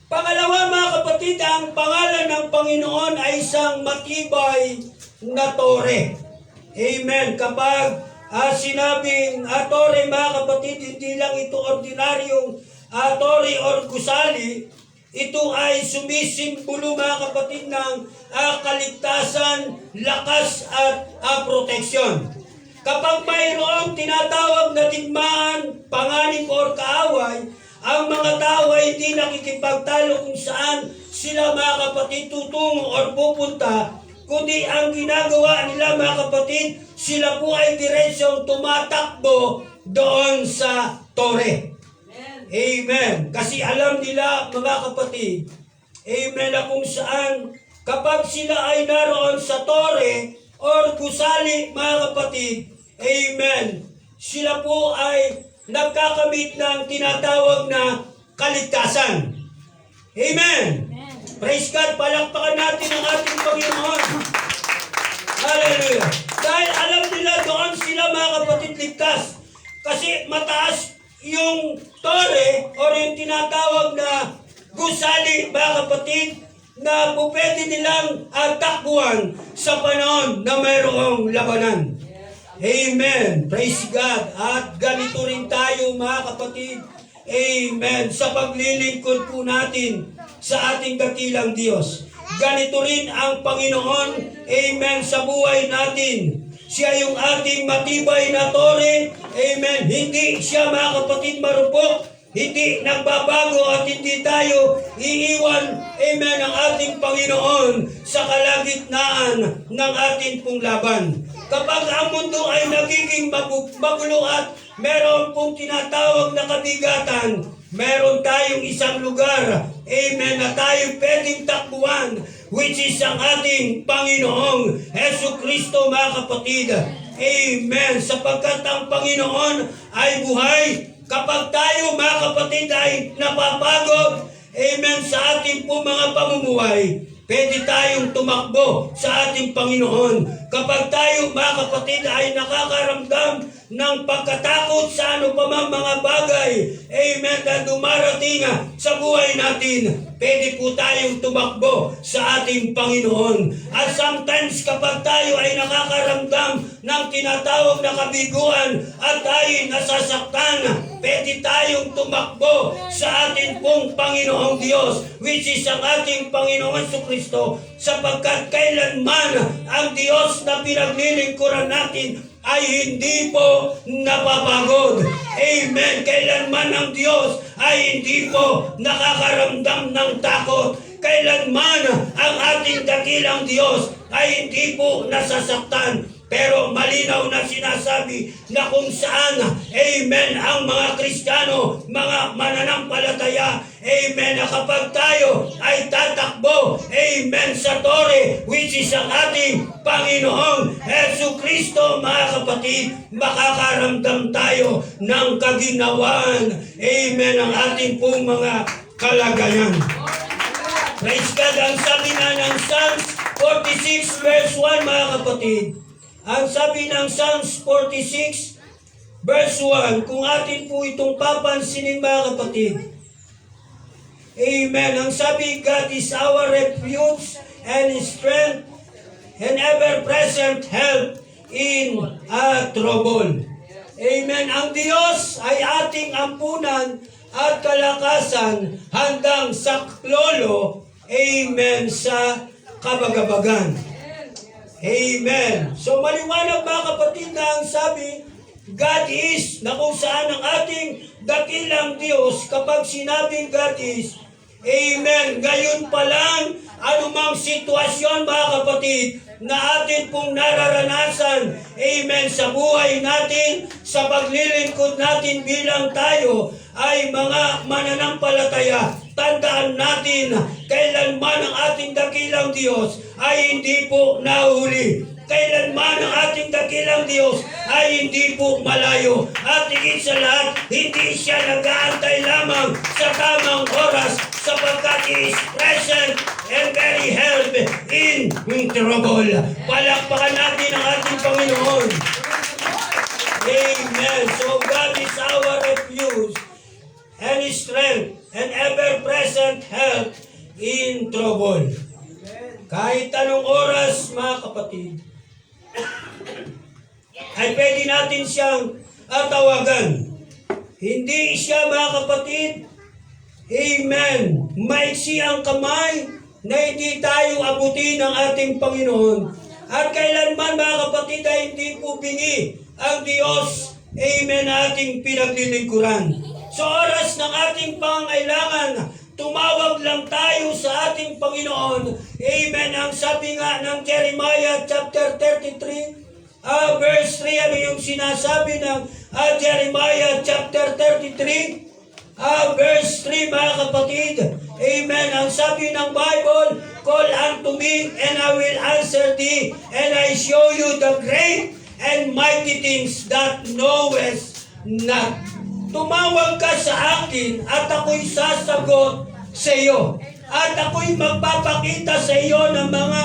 Pangalawa mga kapatid, ang pangalan ng Panginoon ay isang matibay na tore. Amen. Kapag sinabing tore mga kapatid, hindi lang ito ordinaryong tore or gusali, ito ay sumisimbolo mga kapatid ng kaligtasan, lakas at proteksyon. Kapag mayroong tinatawag na digmaan, panganib or kaaway, ang mga tao ay hindi nakikipagtalo kung saan sila mga kapatid tutungo or pupunta, kundi ang ginagawa nila mga kapatid, sila po ay diretsyong tumatakbo doon sa tore. Amen. Kasi alam nila mga kapatid, amen, na kung saan kapag sila ay naroon sa tore or gusali mga kapatid, amen, sila po ay nagkakamit ng tinatawag na kaligtasan. Amen. Praise God. Palakpakan natin ang ating Panginoon. Hallelujah. Dahil alam nila doon sila mga kapatid ligtas. Kasi mataas yung tore o yung tinatawag na gusali mga kapatid na pwede nilang takbuhan sa panahon na mayroong labanan. Amen. Praise God. At ganito rin tayo mga kapatid. Amen. Sa paglilingkod po natin sa ating dakilang Diyos. Ganito rin ang Panginoon. Amen. Sa buhay natin. Siya yung ating matibay na tore. Amen. Hindi siya mga kapatid marupok. Hindi nagbabago at hindi tayo iiwan. Amen. Ang ating Panginoon sa kalagitnaan ng ating pong laban. Kapag ang mundo ay nagiging magulo at meron pong tinatawag na kabigatan, meron tayong isang lugar, amen, na tayo pwedeng takbuhan, which is ang ating Panginoong Hesukristo mga kapatid. Amen. Sapagkat ang Panginoon ay buhay. Kapag tayo mga kapatid ay napapagod, amen, sa ating po mga pamumuhay, pwede tayong tumakbo sa ating Panginoon. kapag tayo mga kapatid ay nakakaramdam ng pagkatakot sa ano pa mang mga bagay, amen, na dumarating sa buhay natin, pwede po tayong tumakbo sa ating Panginoon. At sometimes kapag tayo ay nakakaramdam ng tinatawag na kabiguan at tayo nasasaktan, pwede tayong tumakbo sa ating pong Panginoong Diyos, which is ang ating Panginoong Jesucristo, sapagkat kailanman ang Diyos na pinaglilingkuran natin ay hindi po napapagod. Amen. Kailanman ang Diyos ay hindi po nakakaramdam ng takot. Kailanman ang ating dakilang Diyos ay hindi po nasasaktan. Pero malinaw na sinasabi na kung saan, amen, ang mga Kristiyano, mga mananampalataya, amen, na kapag tayo ay tatakbo, amen, sa tore, which is ang ating Panginoong Jesucristo, mga kapatid, makakaramdam tayo ng kaginawaan, amen, ang ating pong mga kalagayan. Praise God, ang sabi na ng Psalms 46 verse 1, mga kapatid. Ang sabi ng Psalms 46 verse 1, kung atin po itong papansinin, mga kapatid. Amen. Ang sabi, God is our refuge and strength and ever-present help in trouble. Amen. Ang Diyos ay ating ampunan at kalakasan handang saklolo, amen, sa kabagabagan. Amen. So maliwanag, mga kapatid, na ang sabi, God is, na kung saan ang ating dakilang Diyos, kapag sinabing God is, amen, gayon pa lang, anumang sitwasyon, mga kapatid, na atin pong nararanasan, amen, sa buhay natin, sa paglilingkod natin bilang tayo, ay mga mananampalataya, tandaan natin, kailanman ang ating dakilang Diyos ay hindi po nahuli. Kailanman ang ating dakilang Diyos ay hindi po malayo. At higit sa lahat, hindi siya nag-aantay lamang sa tamang oras, sapagkat He is present and very help in trouble. Palakpakan natin ang ating Panginoon. Amen. So God is our refuge and strength and ever-present help in trouble. Kahit anong oras, mga kapatid, ay pwede natin siyang tawagan. Hindi siya, mga kapatid, amen, maiksi ang kamay na hindi tayo abutin ng ating Panginoon. At kailanman, mga kapatid, ay hindi po bingi ang Diyos, amen, ating pinaglilingkuran. Sa oras ng ating pangailangan, tumawag lang tayo sa ating Panginoon. Amen. Ang sabi nga ng Jeremiah chapter 33, verse 3, ano yung sinasabi ng Jeremiah chapter 33, verse 3, mga kapatid. Amen. Ang sabi ng Bible, call unto me and I will answer thee and I show you the great and mighty things that knowest not. Tumawag ka sa akin at ako'y sasagot sa iyo. At ako'y magpapakita sa iyo ng mga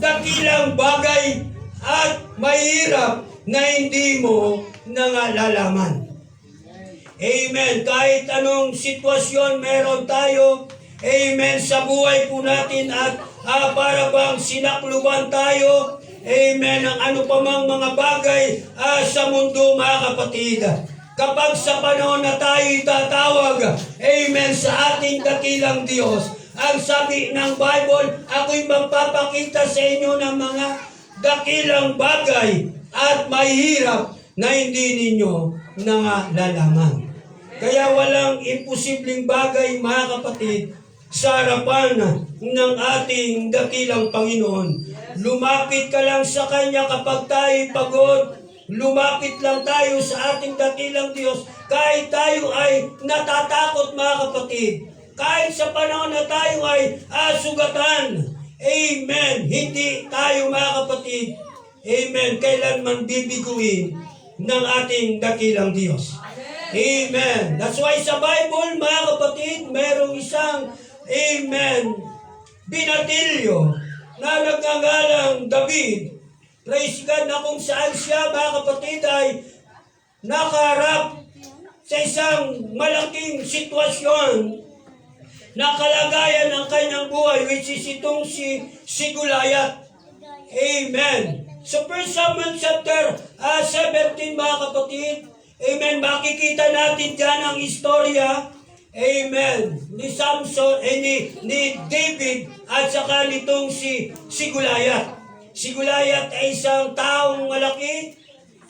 dakilang bagay at mahirap na hindi mo nalalaman. Amen. Kahit anong sitwasyon meron tayo, amen, sa buhay po natin at para bang sinakluban tayo, amen, ang ano pa mang mga bagay sa mundo, mga kapatid. Kapag sa panahon na tayo itatawag, amen, sa ating dakilang Diyos, ang sabi ng Bible, ako'y magpapakita sa inyo ng mga dakilang bagay at mahirap na hindi ninyo nalalaman. Kaya walang imposibleng bagay, mga kapatid, sa harapan ng ating dakilang Panginoon. Lumapit ka lang sa Kanya kapag tayo'y pagod. Lumapit lang tayo sa ating dakilang Diyos kahit tayo ay natatakot, mga kapatid. Kahit sa panahon na tayo ay sugatan. Amen. Hindi tayo, mga kapatid, amen, kailanman bibiguin ng ating dakilang Diyos. Amen. That's why sa Bible, mga kapatid, merong isang, amen, binatilyo na nagngangalang David. praise God, na kung saan siya, mga kapatid, ay nakaharap sa isang malaking sitwasyon na kalagayan ng kanyang buhay, which is itong si Goliath. Amen. So 1 Samuel chapter 17, mga kapatid, amen, makikita natin dyan ang istorya, amen, ni Samson, ni David, at saka nitong si Goliath. Si Goliath ay isang taong malaki,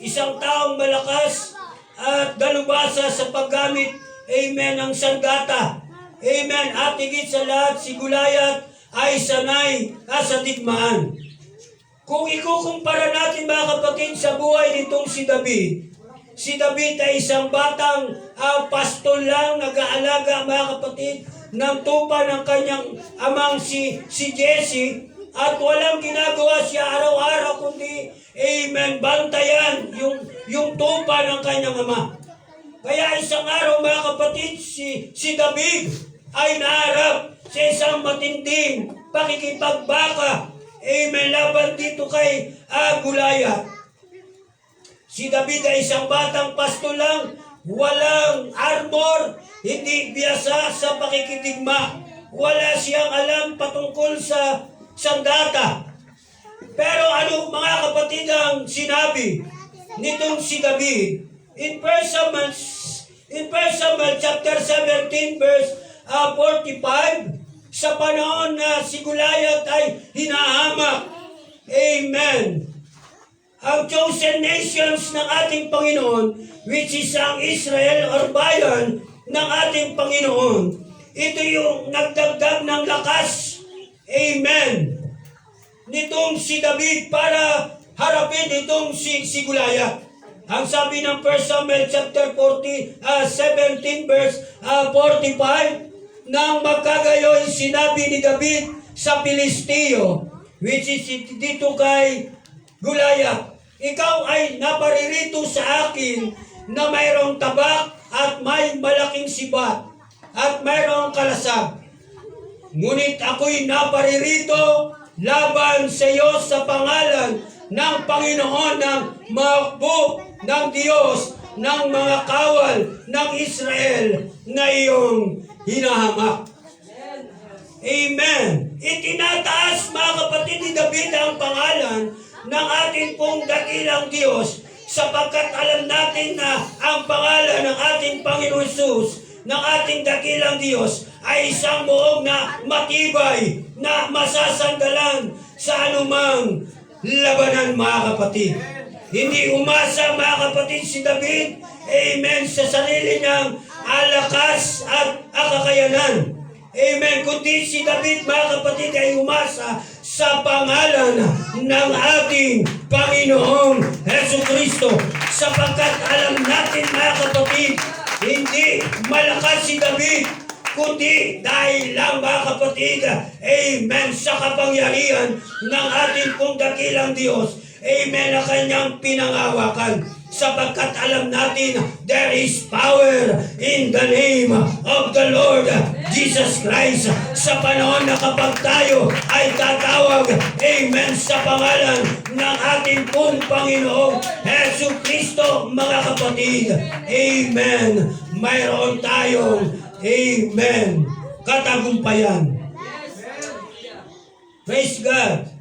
isang taong malakas, at dalubhasa sa paggamit, amen, ng sandata. Amen. At higit sa lahat, si Goliath ay sanay sa digmaan. Kung ikukumpara natin, mga kapatid, sa buhay nitong si David ay isang batang pastol lang, nag-aalaga, mga kapatid, ng tupa ng kanyang amang si Jesse, at walang ginagawa siya araw-araw kundi, amen, bantayan yung tupa ng kanyang ama. Kaya isang araw, mga kapatid, si David ay naharap sa isang matinding pakikipagbaka, amen, laban dito kay Goliath. Si David ay isang batang pastol lang, walang armor, hindi biyasa sa pakikitigma, wala siyang alam patungkol sa sandata. Pero ano, mga kapatid, ang sinabi nitong si David in 1 Samuel chapter 17 verse 45, sa panahon na si Goliath ay hinahamak, amen, ang chosen nations ng ating Panginoon, which is ang Israel or bayan ng ating Panginoon. Ito yung nagdagdag ng lakas, amen, nitong si David para harapin itong si Goliath. Ang sabi ng 1 Samuel chapter 17 verse 45, nang magkagayon sinabi ni David sa Pilisteo, which is dito kay Goliath, ikaw ay naparirito sa akin na mayroong tabak at may malaking sibat at mayroong kalasag. Ngunit ako'y naparirito laban sa iyo sa pangalan ng Panginoon ng makbuk ng Diyos ng mga kawal ng Israel na iyong hinahamak. Amen. Itinataas, mga kapatid, ni David ang pangalan ng ating pong dakilang Diyos, sapagkat alam natin na ang pangalan ng ating Panginoon Jesus, ng ating dakilang Diyos, ay isang buong na matibay, na masasandalan sa anumang labanan, mga kapatid. Hindi umasa, mga kapatid, si David, amen, sa sarili niyang lakas at kakayanan. Amen. Kundi si David, mga kapatid, ay umasa sa pangalan ng ating Panginoong Jesucristo. Sapagkat alam natin, mga kapatid, hindi malakas si David, kundi dahil lang, mga kapatid, amen, sa kapangyarihan ng ating pong dakilang Diyos, amen, na kanyang pinangawakan. Sapagkat alam natin, there is power in the name of the Lord Jesus Christ. Sa panahon na kapag tayo ay tatawag, amen, sa pangalan ng ating pong Panginoong Jesucristo, mga kapatid, amen, mayroon tayong, amen, katagumpayan. Praise God.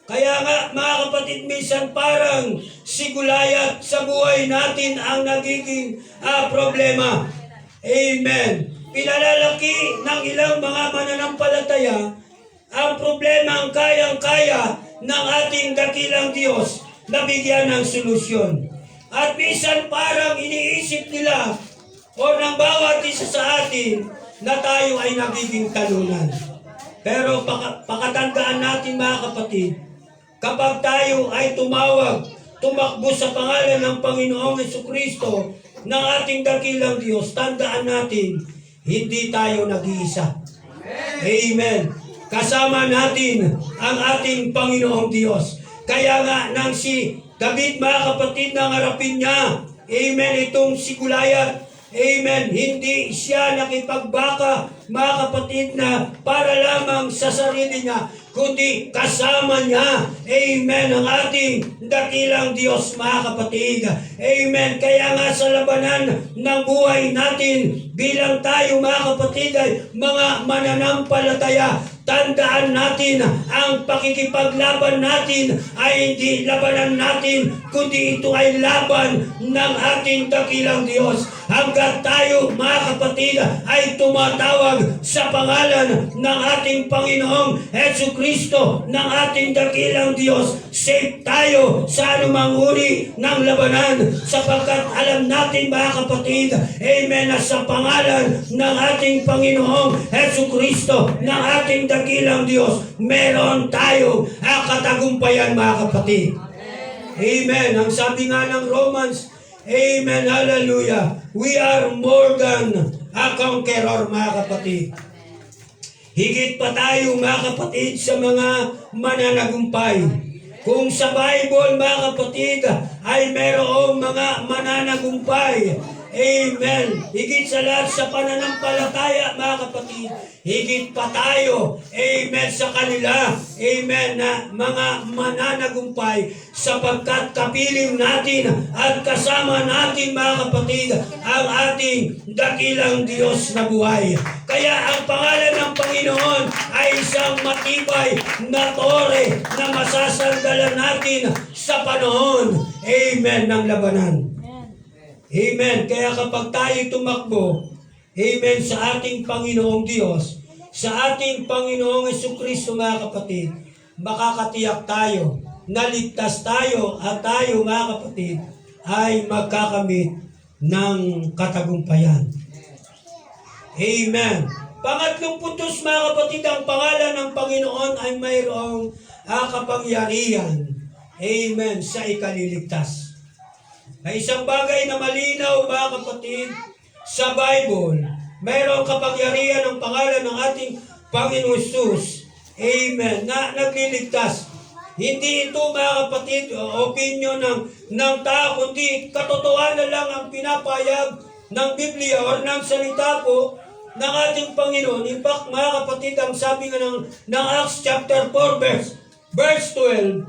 Kaya nga, mga kapatid, minsan parang si Goliath sa buhay natin ang nagiging problema. Amen. Pinalalaki ng ilang mga mananampalataya ang problema ang kayang-kaya ng ating dakilang Diyos na bigyan ng solusyon. At minsan parang iniisip nila o ng bawat isa sa atin na tayo ay nagiging talunan. Pero pakatandaan natin, mga kapatid, kapag tayo ay tumakbo sa pangalan ng Panginoong Jesucristo, ng ating dakilang Diyos, tandaan natin, hindi tayo nag-iisa. Amen. Kasama natin ang ating Panginoong Diyos. Kaya nga, nang si David, mga kapatid, nang harapin niya, amen, itong si Goliath, amen, hindi siya nakipagbaka mga kapatid, na para lamang sa sarili niya, kundi kasama niya, amen, ang ating dakilang Diyos, mga kapatid. Amen. Kaya nga sa labanan ng buhay natin, bilang tayo, mga kapatid, ay mga mananampalataya, tandaan natin, ang pakikipaglaban natin ay hindi labanan natin, kundi ito ay laban ng ating dakilang Diyos. Hanggat tayo, mga kapatid, ay tumatawag sa pangalan ng ating Panginoong Jesucristo, ng ating dakilang Diyos, safe tayo sa anumang uri ng labanan, sapagkat alam natin, mga kapatid, amen, na sa pangalan ng ating Panginoong Jesucristo, ng ating dakilang Diyos, meron tayo katagumpayan, mga kapatid. Amen. Ang sabi nga ng Romans, amen, hallelujah, we are more than a conqueror, mga kapatid. Higit pa tayo, mga kapatid, sa mga mananagumpay. Kung sa Bible, mga kapatid, ay merong mga mananagumpay, amen, higit sa lahat sa pananampalataya, mga kapatid, higit pa tayo, amen, sa kanila, amen, na mga mananagumpay, sapagkat kapiling natin at kasama natin, mga kapatid, ang ating dakilang Diyos na buhay. Kaya ang pangalan ng Panginoon ay isang matibay na tore na masasandalan natin sa panahon, amen, ng labanan. Amen. Kaya kapag tayo tumakbo, amen, sa ating Panginoong Diyos, sa ating Panginoong Jesucristo, mga kapatid, makakatiyak tayo, naligtas tayo, at tayo, mga kapatid, ay magkakamit ng katagumpayan. Amen. Pangatlong puntos, mga kapatid, ang pangalan ng Panginoon ay mayroong kapangyarihan, amen, sa ikaliligtas. Ay isang bagay na malinaw, mga kapatid, sa Bible, mayroong kapangyarihan ng pangalan ng ating Panginoon Jesus, amen, na nagliligtas. Hindi ito, mga kapatid, opinion ng tao, kundi katotohanan lang ang pinapayag ng Biblia o ng salita po ng ating Panginoon. In fact, mga kapatid, ang sabi nga ng Acts chapter 4, verse 12,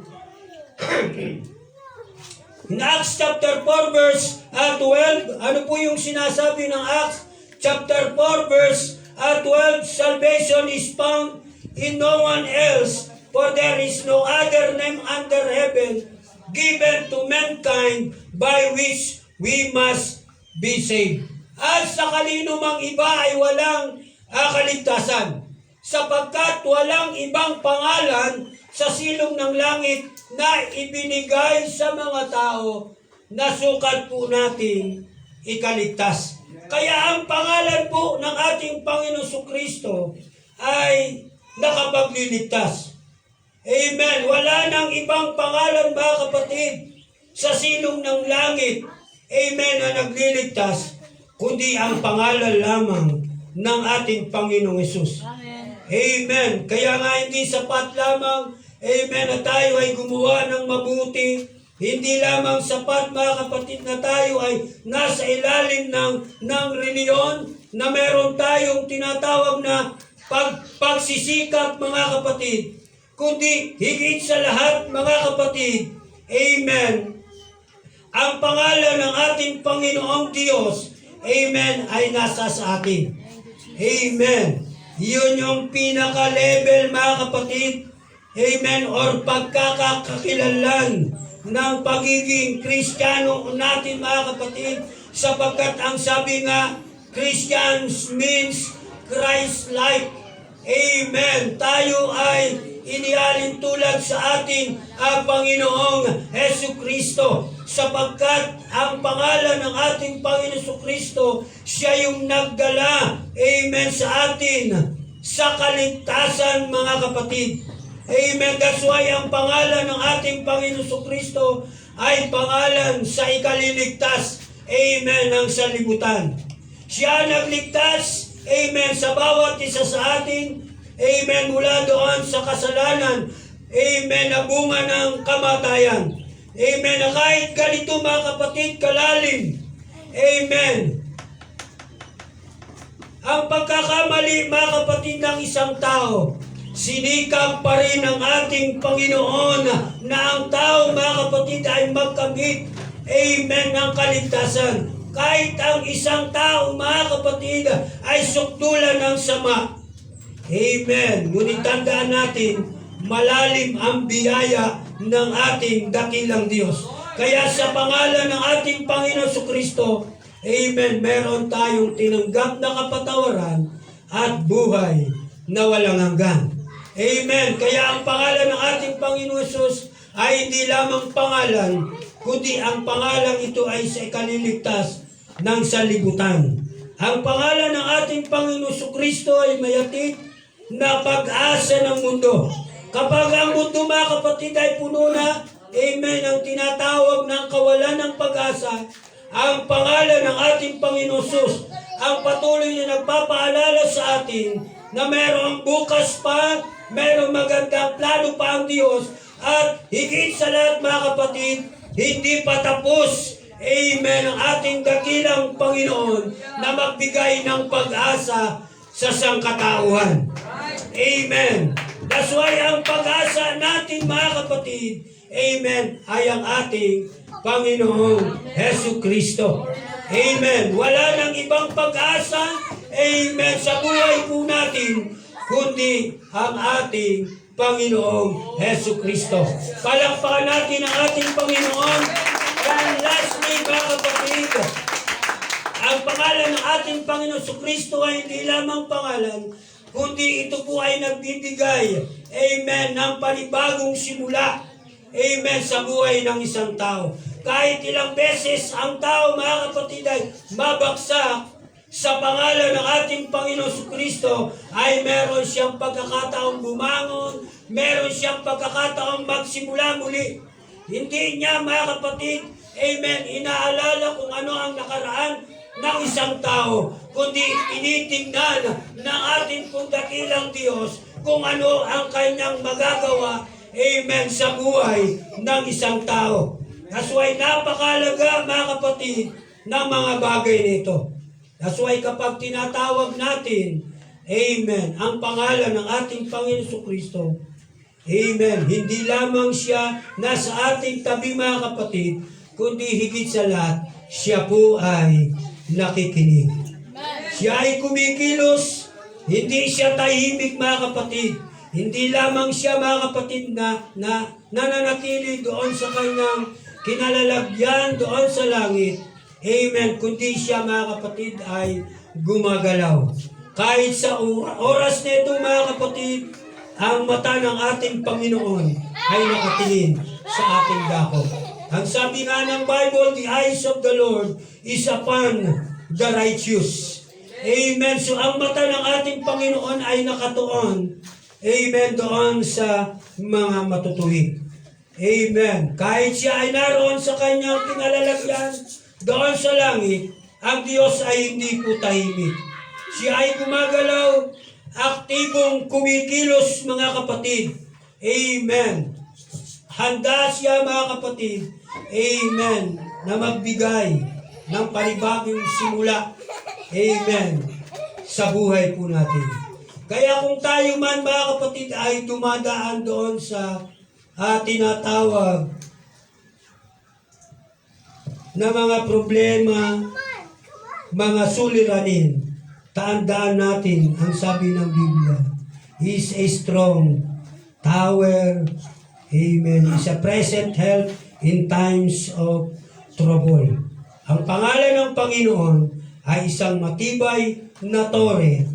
in Acts chapter 4 verse 12, ano po yung sinasabi ng Acts chapter 4 verse 12? Salvation is found in no one else, for there is no other name under heaven given to mankind by which we must be saved. At sa kanino mang iba ay walang kaligtasan, sapagkat walang ibang pangalan sa silong ng langit na ibinigay sa mga tao na sukat po natin ikaligtas. Kaya ang pangalan po ng ating Panginoon Jesucristo ay nakapagliligtas. Amen. Wala nang ibang pangalan, mga kapatid, sa silong ng langit, amen, na nagliligtas, kundi ang pangalan lamang ng ating Panginoong Hesus. Amen. Kaya nga hindi sapat lamang, amen, na tayo ay gumawa ng mabuti. Hindi lamang sapat, mga kapatid, na tayo ay nasa ilalim ng reliyon, na meron tayong tinatawag na pagsisikap, mga kapatid. Kundi higit sa lahat, mga kapatid, amen, ang pangalan ng ating Panginoong Diyos, amen, ay nasa sa atin. Amen. Yun yung pinaka-level, mga kapatid, amen, or pagkakakilanlan ng pagiging Kristiyano natin, mga kapatid, sapagkat ang sabi nga, Christians means Christ-like. Amen. Tayo ay inialin tulad sa ating Panginoong Jesucristo, sapagkat ang pangalan ng ating Panginoon Jesucristo, siya yung nagdala, amen, sa atin sa kaligtasan, mga kapatid. Amen. That's why ang pangalan ng ating Panginoon Jesucristo ay pangalan sa ikaliligtas, amen, ng sanlibutan. Siya nagligtas, amen, sa bawat isa sa atin, amen, mula doon sa kasalanan, amen, na bunga ng kamatayan. Amen, na kahit ganito, mga kapatid, kalalim, amen, Ang pagkakamali, mga kapatid, ng isang tao, sinikap pa rin ng ating Panginoon na ang tao, mga kapatid, ay magkamit, amen, ng kaligtasan. Kahit ang isang tao, mga kapatid, ay sukdulan ng sama. Amen. Ngunit tandaan natin, malalim ang biyaya ng ating dakilang Diyos. Kaya sa pangalan ng ating Panginoon Jesucristo, amen, meron tayong tinanggap na kapatawaran at buhay na walang hanggan. Amen. Kaya ang pangalan ng ating Panginoon Jesus ay hindi lamang pangalan, kundi ang pangalan ito ay sa ikaliligtas ng sanlibutan. Ang pangalan ng ating Panginoon Jesucristo ay mayatid na pag-asa ng mundo. Kapag ang mundo, mga kapatid, ay puno na, amen, ang tinatawag ng kawalan ng pag-asa, ang pangalan ng ating Panginoon Jesus ang patuloy na nagpapaalala sa atin na mayroong bukas pa, mayroong magandang plano pa ang Diyos, at higit sa lahat, mga kapatid, hindi pa tapos, amen, ang ating dakilang Panginoon na magbigay ng pag-asa sa sangkatauhan. Amen. That's why ang pag-asa natin, mga kapatid, amen, ay ang ating Panginoong Jesucristo. Amen. Wala nang ibang pag-asa, amen, sa buhay po natin, kundi ang ating Panginoong Jesucristo. Palakpakan natin ang ating Panginoon. And lastly, mga kapatid, ang pangalan ng ating Panginoon Jesucristo ay hindi lamang pangalan, kundi ito po ay nagbibigay, amen, ng panibagong simula, amen, sa buhay ng isang tao. Kahit ilang beses ang tao, mga kapatid, ay mabagsak sa pangalan ng ating Panginoon Jesucristo, ay meron siyang pagkakataong bumangon, meron siyang pagkakataong magsimula muli. Hindi niya, mga kapatid, amen, inaalala kung ano ang nakaraan ng isang tao, kundi tinitingnan ng ating pong dakilang Diyos kung ano ang kanyang magagawa, amen, sa buhay ng isang tao. That's why napakalaga, mga kapatid, ng mga bagay nito. That's why kapag tinatawag natin, amen, ang pangalan ng ating Panginoon Jesucristo, amen, hindi lamang siya nasa ating tabi, mga kapatid, kundi higit sa lahat, siya po ay nakikinig. Siya ay kumikilos, hindi siya tahimik, mga kapatid. Hindi lamang siya, mga kapatid, na nananatili doon sa kanyang kinalalagyan doon sa langit. Amen. Kundi siya, mga kapatid, ay gumagalaw. Kahit sa oras nito, mga kapatid, ang mata ng ating Panginoon ay nakatingin sa ating dako. Ang sabi nga ng Bible, the eyes of the Lord is upon the righteous. Amen. So ang mata ng ating Panginoon ay nakatuon, amen, doon sa mga matutuwid. Amen. Kahit siya ay naroon sa kanyang kinalalagyan, doon sa langit, ang Diyos ay hindi po tahimik. Siya ay gumagalaw, aktibong kumikilos, mga kapatid. Amen. Handa siya, mga kapatid, amen, na magbigay ng panibagong simula, amen, sa buhay po natin. Kaya kung tayo man, mga kapatid, ay dumadaan doon sa tinatawag na mga problema, mga suliranin, tandaan natin ang sabi ng Biblia, He is a strong tower, amen, is a present help in times of trouble. Ang pangalan ng Panginoon ay isang matibay na tore.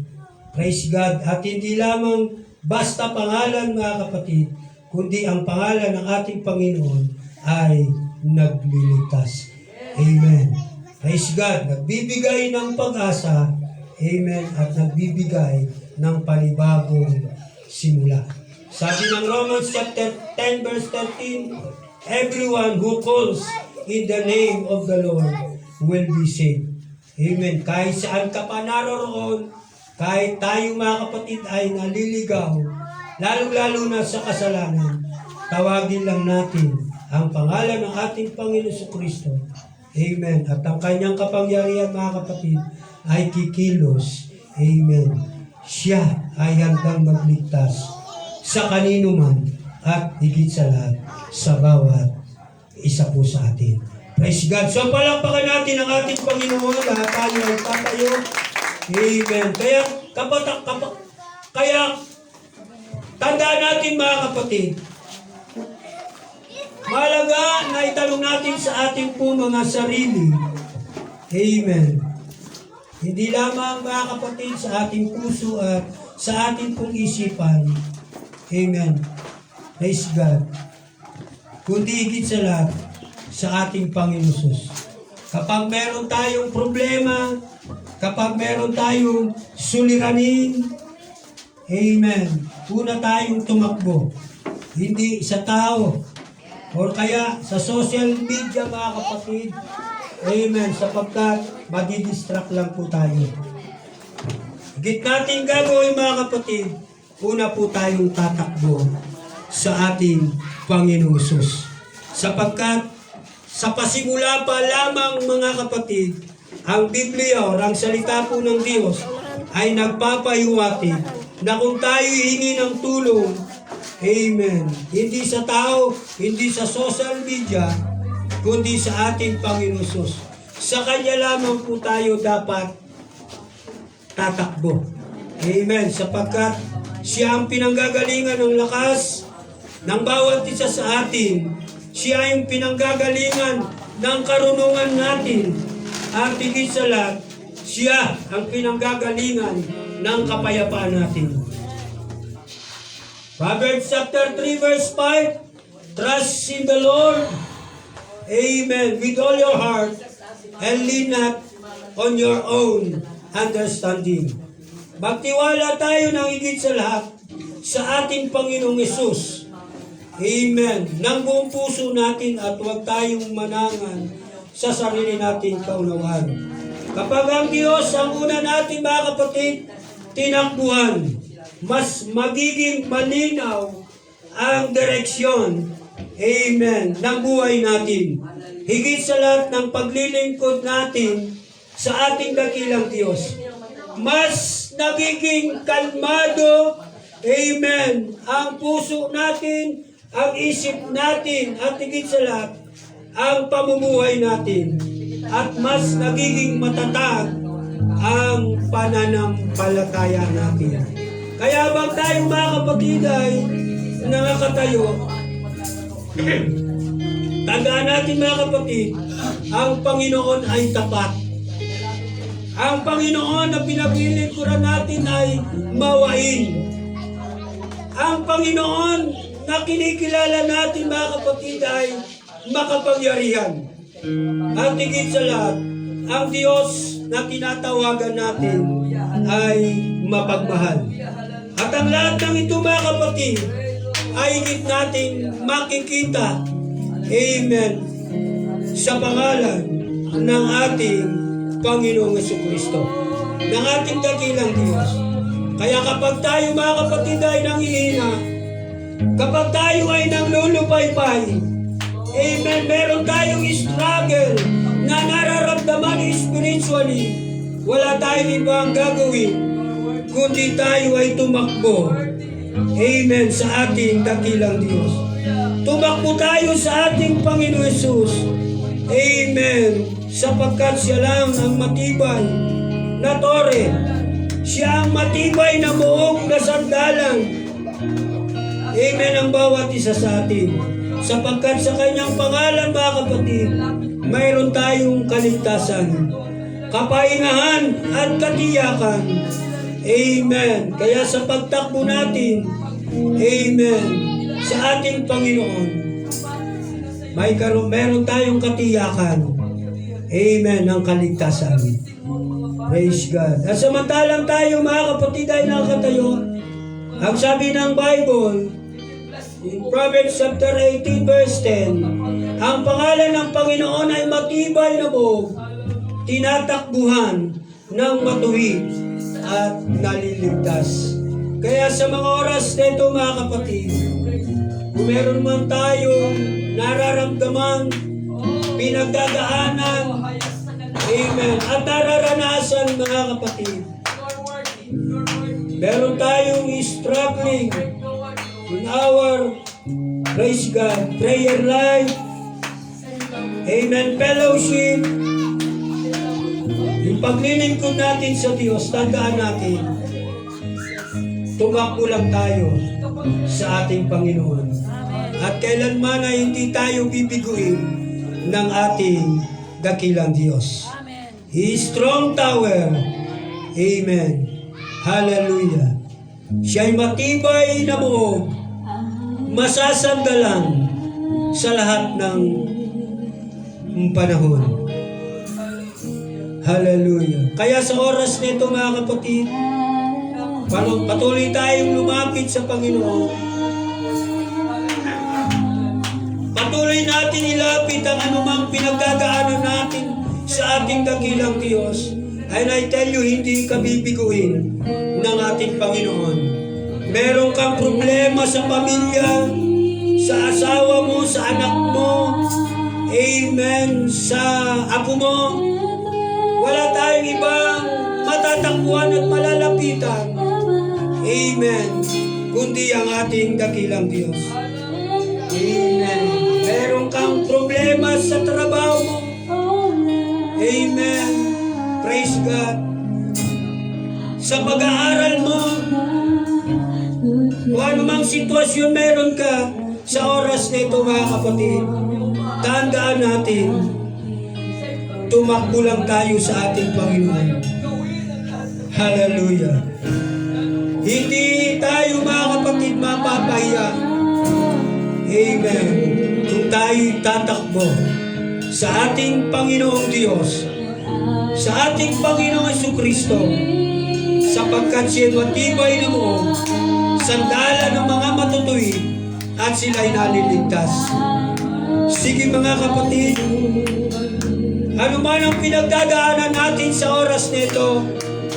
Praise God. At hindi lamang basta pangalan, mga kapatid, kundi ang pangalan ng ating Panginoon ay nagliligtas. Amen. Praise God. Nagbibigay ng pag-asa, amen, at nagbibigay ng panibagong simula. Sabi ng Romans chapter 10 verse 13, everyone who calls in the name of the Lord will be saved. Amen. Kahit saan ka pa naroroon, kahit tayo, mga kapatid, ay naliligaw, lalo-lalo na sa kasalanan, tawagin lang natin ang pangalan ng ating Panginoon Jesucristo. Amen. At ang kanyang kapangyarihan, mga kapatid, ay kikilos. Amen. Siya ay handang magligtas sa kanino man at higit sa lahat sa bawat isa po sa atin. Praise God. So palakpakan natin ang ating Panginoon lahat tayo ay tatayo. Amen. Kaya tandaan natin mga kapatid, mahalaga na itanong natin sa ating po mga sarili. Amen. Hindi lamang mga kapatid sa ating puso at sa ating pong isipan. Amen. Praise God. Kundi higit sa lahat sa ating Panginoon Jesus. Kapag meron tayong problema, kapag meron tayong suliranin, amen, una tayong tumakbo. Hindi sa tao, o kaya sa social media mga kapatid. Amen, sapagkat madidistract lang po tayo. Higit natin gagawin mga kapatid, una po tayong tatakbo sa ating Panginoong Hesus. Sapagkat sa pasimula pa lamang mga kapatid, ang Biblia o ang salita po ng Diyos ay nagpapahiwatig na kung tayo hingi ng tulong, amen, hindi sa tao, hindi sa social media, kundi sa ating Panginoon Hesus. Sa Kanya lamang po tayo dapat tatakbo. Amen. Sapagkat Siya ang pinanggagalingan ng lakas ng bawat isa sa atin. Siya yung pinanggagalingan ng karunungan natin. At higit sa lahat, Siya ang pinanggagalingan ng kapayapaan natin. Proverbs chapter 3 verse 5, trust in the Lord, amen, with all your heart, and lean not on your own understanding. Magtiwala tayo ng higit sa lahat sa ating Panginoong Hesus. Amen. Nang buong puso natin at huwag tayong manangan sa sarili nating kaunawaan. Kapag ang Diyos ang una natin mga kapatid, tinakbuhan, mas magiging malinaw ang direksyon, amen, ng buhay natin. Higit sa lahat ng paglilingkod natin sa ating dakilang Diyos. Mas nagiging kalmado, amen, ang puso natin, ang isip natin, at higit sa lahat, ang pamumuhay natin. At mas nagiging matatag ang pananampalataya natin. Kaya bang tayo mga kapatid ay nakakatayo, tandaan natin mga kapatid, ang Panginoon ay tapat. Ang Panginoon na pinaglilingkuran natin ay mawain. Ang Panginoon na kinikilala natin mga kapatid ay makapangyarihan. At higit sa lahat, ang Diyos na tinatawagan natin ay mapagmahal. At ang lahat ng ito mga kapatid ay higit natin makikita, amen, sa pangalan ng ating Panginoong Jesucristo, ng ating dakilang Diyos. Kaya kapag tayo mga kapatid ay nanghihina, kapag tayo ay nanglulupaypay, amen, meron tayong struggle na nararamdaman spiritually, wala tayong ibang gagawin, kundi tayo ay tumakbo, amen, sa ating dakilang Diyos. Tumakbo tayo sa ating Panginoon Hesus, amen, sapagkat Siya lang ang matibay na tore. Siya ang matibay na muog na sandalan. Amen ang bawat isa sa atin. Sapagkat sa Kanyang pangalan mga kapatid, mayroon tayong kaligtasan, kapahingahan at katiyakan. Amen. Kaya sa pagtakbo natin, amen, sa ating Panginoon, meron tayong katiyakan. Amen, ng kaligtasan. Praise God. At samantalang tayo mga kapatid ay nakatayo, ang sabi ng Bible, in Proverbs chapter 18 verse 10, ang pangalan ng Panginoon ay matibay na buog, tinatakbuhan ng matuwid at naliligtas. Kaya sa mga oras nito mga kapatid, kung meron man tayong nararamdaman, pinagdadaanan, amen, at nararanasan mga kapatid, Meron tayong struggling in our, praise God, prayer life, amen, fellowship, yung paglilingkod natin sa Diyos, tandaan natin, tumakbo lang tayo sa ating Panginoon. At kailanman ay hindi tayo bibiguin ng ating dakilang Diyos. He is strong tower. Amen. Hallelujah. Siya'y matibay na buo, masasanggalang sa lahat ng panahon. Hallelujah. Kaya sa oras nito mga kapatid, patuloy tayong lumapit sa Panginoon. Patuloy natin ilapit ang anumang pinagdadaanan natin sa ating dakilang Diyos. And I tell you, hindi ka bibiguin ng ating Panginoon. Meron kang problema sa pamilya, sa asawa mo, sa anak mo, amen, sa apo mo. Wala tayong ibang matatakbuhan at malalapitan, amen, kundi ang ating dakilang Diyos. Amen. Meron kang problema sa trabaho mo, amen. Praise God. Sa pag-aaral mo, o anumang sitwasyon meron ka sa oras nito mga kapatid, tandaan natin, tumakbo lang tayo sa ating Panginoon. Hallelujah. Hindi tayo mga kapatid mapapahiya. Amen. Kung tayo'y tatakbo sa ating Panginoong Diyos, sa ating Panginoong Jesucristo, sapagkat siya matibay na buo, sandala ng mga matutuwid, at sila'y naliligtas. Sige mga kapatid, ano man ang pinagdadaanan natin sa oras nito,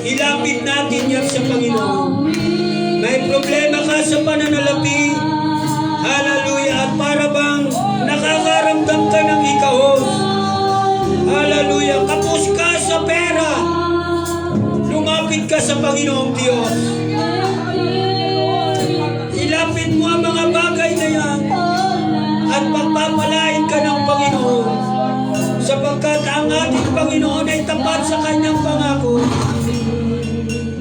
ilapit natin yan sa Panginoon. May problema ka sa pananalapi, hallelujah, at para bang nakakaramdam ka ng ikahos, hallelujah, kapos ka sa pera, lumapit ka sa Panginoong Diyos. Ilapit mo ang mga bagay na yan at pagpapalain ka ng Panginoon, sapagkat ang ating Panginoon ay tapat sa kanyang pangako.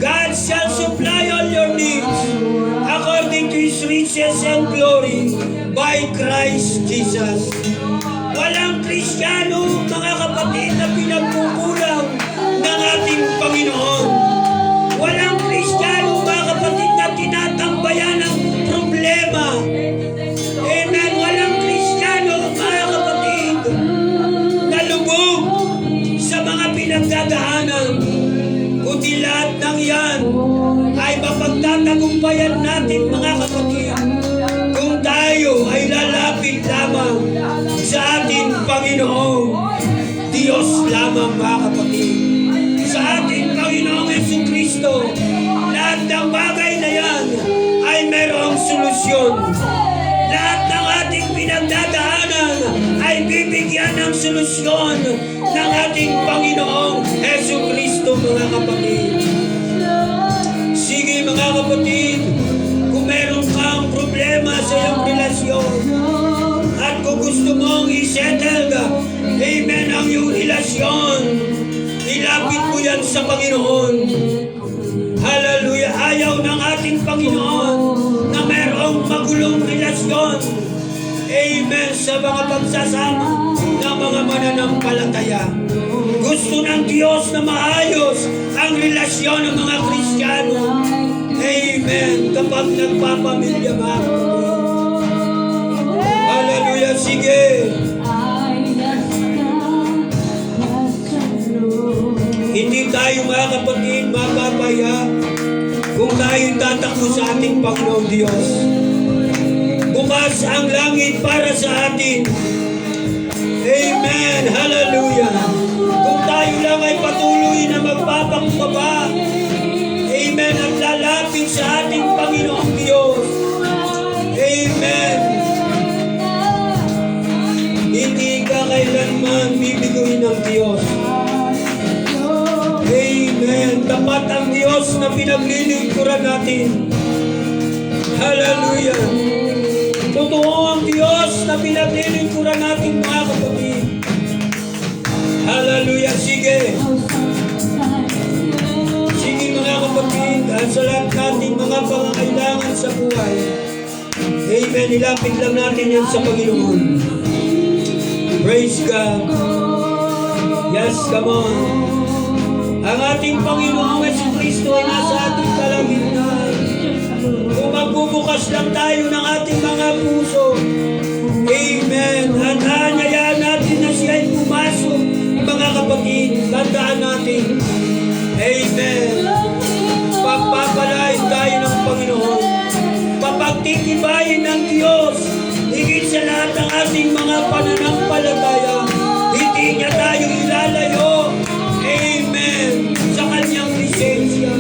God shall supply all your needs according to His riches and glory by Christ Jesus. Walang Kristiyano, mga kapatid, na pinagkukulang ng ating Panginoon. Walang Kristiyano, mga kapatid, na tinatambayan ng problema. Amen. Walang Kristiyano, mga kapatid, na lubog sa mga pinagdadaanan. Kundi lahat ng yan ay mapagtatagumpayan natin, mga kapatid, kung tayo ay lalapit lamang sa ating Panginoong Diyos lamang, mga kapatid. Sa ating Panginoong Jesucristo, lahat ng bagay na yan ay merong solusyon. Lahat ng ating pinagdadaanan ay bibigyan ng solusyon ng ating Panginoong Jesucristo, mga kapatid. Sige mga kapatid, kung meron kang problema sa iyong relasyon at kung gusto mong i-settle, amen, ang iyong relasyon, ilapit mo yan sa Panginoon. Hallelujah. Ayaw ng ating Panginoon na merong magulong relasyon, amen, sa mga pagsasama ng mga mananampalataya. Gusto ng Diyos na maayos ang relasyon ng mga Kristiyano. Amen. Kapag nagpapamilya, mga kapatid. Hallelujah. Sige. Hindi tayo, mga kapatid, mapapaya kung tayo tatakbo sa ating Panginoong Diyos. Bukas ang langit para sa atin. Amen. Hallelujah. Kung tayo lang ay patuloy na magpapakumbaba, amen, at lalapit sa ating Panginoong Diyos. Amen. Hindi ka kailanman bibiguin ng Diyos. Amen. Amen. Tapat ang Diyos na pinaglilingkuran natin. Hallelujah. Totoo ang Diyos na pinaglilingkuran natin, mga kapatid. Hallelujah. Sige. Sige mga kapatid, sa lahat nating mga pangangailangan sa buhay. Amen. Ilapit lang natin yan sa Panginoon. Praise God. Yes, come on. Ang ating Panginoong Jesucristo ay nasa ating kalagitnaan. Kung magbubukas lang tayo ng ating mga puso, amen, at hanyayaan natin na siya ay pumasok, mga kapatid, tandaan natin, amen, pagpapalain tayo ng Panginoon, papagtitibayin ng Diyos, higit sa lahat ng ating mga pananampalataya, hindi niya tayo ilalayo, amen, sa kanyang lisensya.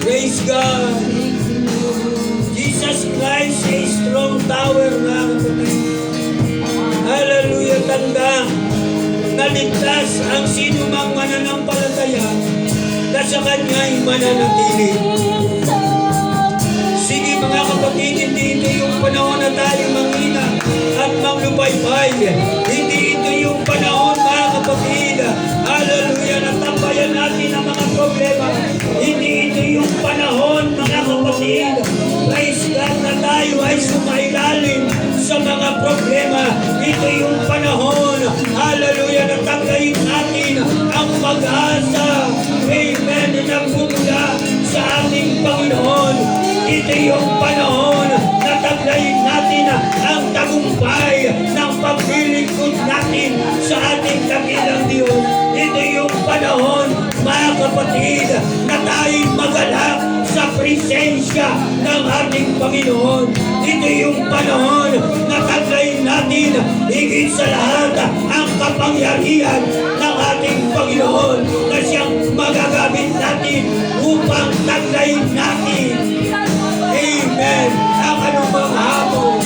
Praise God. Jesus Christ is a strong tower, mga kapatid. Hallelujah. Tanda, naligtas ang sino mang mananampalataya na sa kanya'y mananatili. Sige mga kapatid, hindi ito yung panahon na tayo manghina at manglupaybay. Hindi ito yung panahon, mga kapatid. Hallelujah. Natambayan natin ang mga problema. Hindi ito yung panahon, mga kapatid. Praise God na tayo ay sumailalim sa mga problema. Ito yung panahon. Hallelujah. Natanggayin natin ang pag-asa. Amen. Na nagmumula sa ating Panginoon. Ito yung panahon na taglayin natin ang tagumpay ng paglilingkod natin sa ating dakilang Diyos. Ito yung panahon, mga kapatid, na tayo'y magalak sa presensya ng ating Panginoon. Ito yung panahon na taglayin natin higit sa lahat ang kapangyarihan ng ating Panginoon na siyang magagamit natin upang taglayin natin. Amen. Ang anumang hamon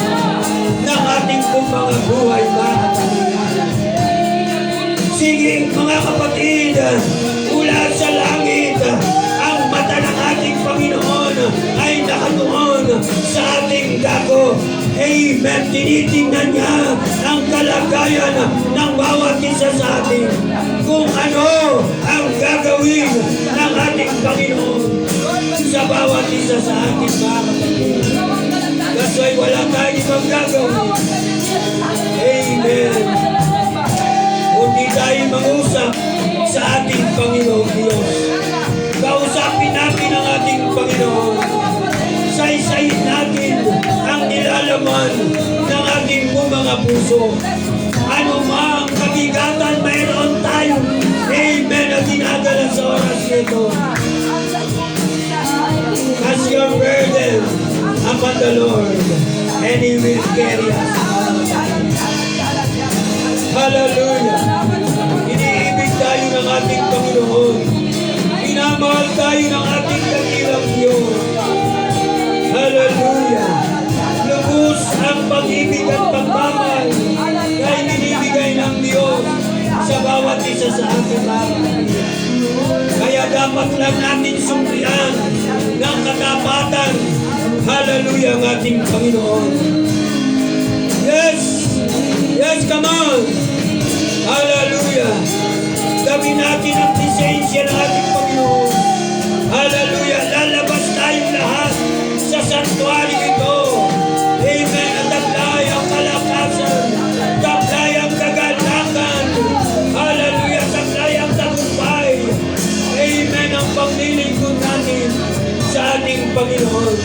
ng ating mga buhay, mga kapatid. Sige, mga kapatid, mula sa langit, ang mata ng ating Panginoon ay nakatuon sa ating gago. Amen. Tinitingnan niya ang kalagayan ng bawat isa sa atin. Kung ano ang gagawin ng ating Panginoon sa bawat isa sa ating mga kapatid. Kasi wala tayong ibang gagawin. Amen. Kundi tayo mangusap sa ating Panginoon Diyos. Kausapin natin ang ating Panginoon. Saysayin natin ang nilalaman ng ating mga puso. Ano mang kabigatan mayroon tayo. Amen. Na ginagala sa oras nito. Cast your burden upon the Lord, and He will carry us. Hallelujah. Iniibig tayo ng ating Panginoon. Minamahal tayo ng ating dakilang Diyos. Hallelujah. Lubos ang pag-ibig at pagmamahal na ibinibigay ng Diyos sa bawat isa sa ating mga. Kaya dapat lang natin sumriyan ng katapatan. Hallelujah ang ating Panginoon. Yes! Yes, come on! Hallelujah! Gawin natin ang lisensya ng ating Panginoon. Hallelujah! Lalabas tayong lahat sa santuario ito. Amen! At taglay ang kalakasan. Taglay ang kagalakan. Hallelujah! Taglay ang tagumpay. Amen! Ang paglilingkod natin sa ating Panginoon.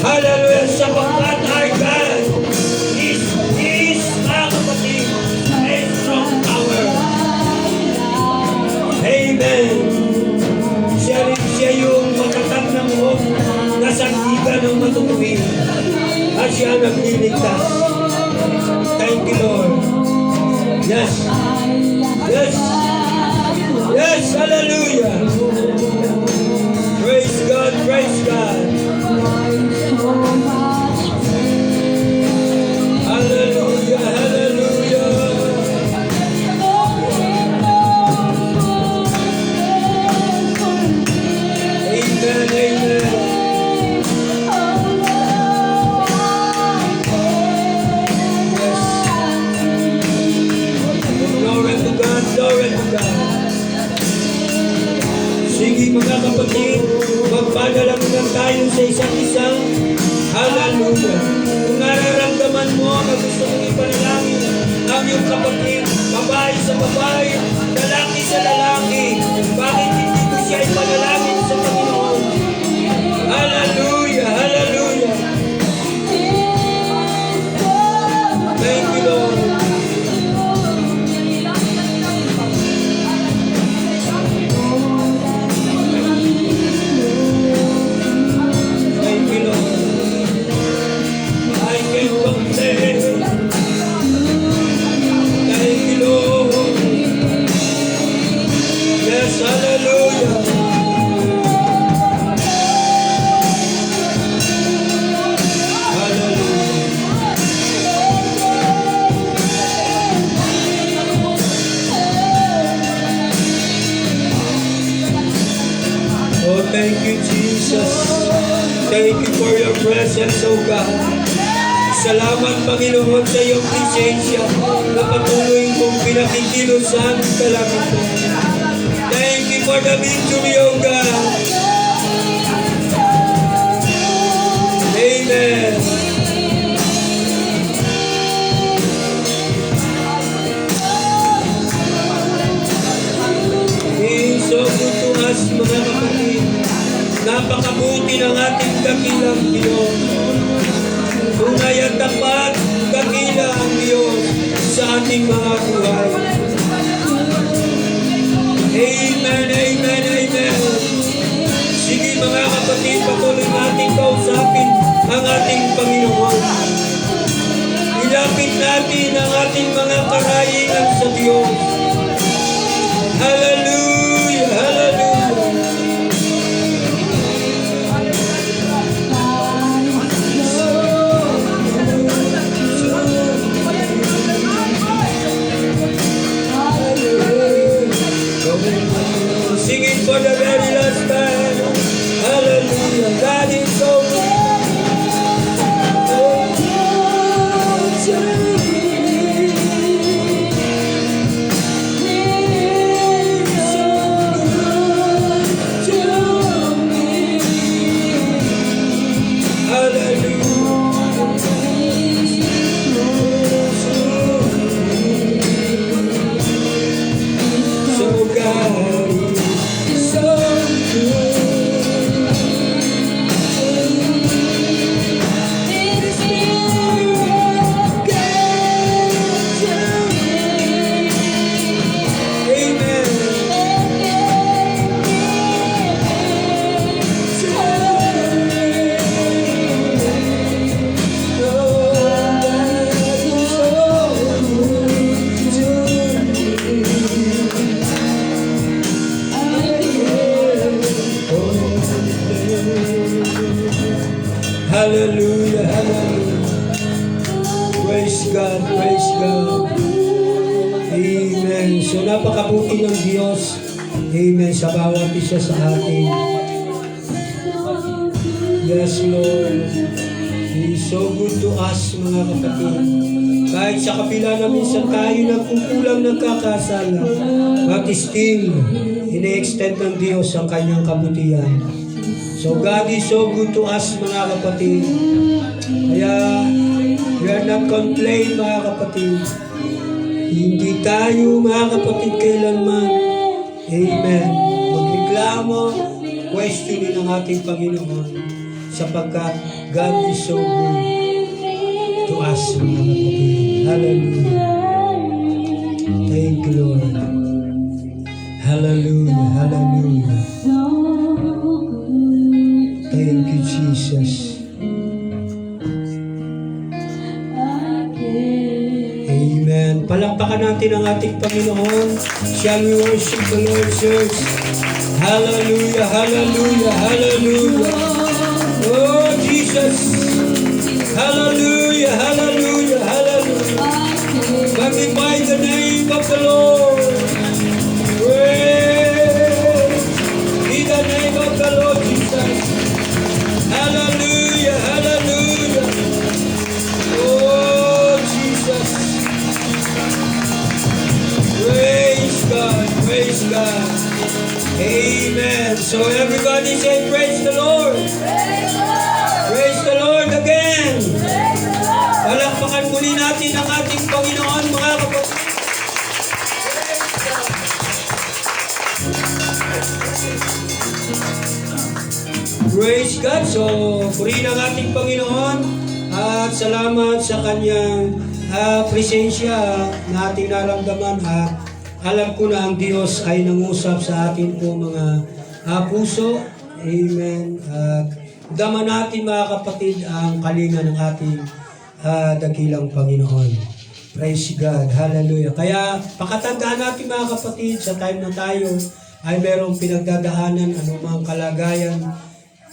Hallelujah! Sapagkat our God is mga kapatid, a strong tower. Amen! Siya yung matatag ng loob na sandigan ng matutuwid at siya nagliligtas. Thank you, Lord. Yes. Yes. Yes. Hallelujah. Praise God. Praise God. Hallelujah. Hallelujah. isa't isa. Hallelujah. Kung nararamdaman mo na gusto mong ipanalangin ang iyong kapatid, babae sa babae, lalaki sa lalaki, bakit hindi mo siya ipanalangin sa Panginoon? Hallelujah, hallelujah. Thank you, Lord. Thank you, Lord. I can complain. Thank you, Lord. Yes, hallelujah. Oh, thank you, Jesus. Thank you for your presence, oh God. Salamat, Panginoon, sa iyong presensya na patuloy mong pinakikilos sa aming kalangitan. Thank you for the victory, oh God. Amen. He's so good to us, mga kapatid. Napakabuti ng ating dakilang Diyos. Tunay at tapat, dakila ang Diyos sa ating mga buhay. Amen, amen, amen. Sige mga kapatid, patuloy natin kausapin ang ating Panginoon. Ilapit natin ang ating mga karaingan sa Diyos. Hallelujah, hallelujah. Sing it for the very last time. Hallelujah. God is so hallelujah, hallelujah. Praise God, praise God. Amen. So napakabuti ng Diyos. Amen. Sa bawat isa sa atin. Yes, Lord. He is so good to us, mga kapatid. Kahit sa kapila na minsan tayo nagkukulang nagkakasala, but still, ine-extend ng Diyos ang kanyang kabutihan. So God is so good to us, mga kapatid. Kaya we are not complain, mga kapatid. Hindi tayo, mga kapatid, kailanman. Amen. Magreklamo, questionin ang ating Panginoon sapagkat God is so good to us, mga kapatid. Hallelujah. Thank you, Lord. Hallelujah, hallelujah. Thank you, Jesus. Amen. Palakpakan natin ang ating Panginoon. Shall we worship the Lord, church? Hallelujah, hallelujah, hallelujah. Oh, Jesus. Hallelujah, hallelujah, hallelujah. Magnify the name of the Lord. Praise in the name of the Lord Jesus. Hallelujah, hallelujah. Oh, Jesus. Praise God, praise God. Amen. So everybody say praise the Lord. Praise the Lord. Palakpakan muli natin ang ating Panginoon, mga kapatid. Praise God. So, purihin ang ating Panginoon at salamat sa kanyang presensya na ating naramdaman at alam ko na ang Diyos ay nangusap sa atin po mga puso. Amen. At daman natin mga kapatid ang kalinga ng ating dakilang Panginoon. Praise God. Hallelujah. Kaya pakatandaan natin mga kapatid sa time na tayo ay merong pinagdadaanan, anumang kalagayan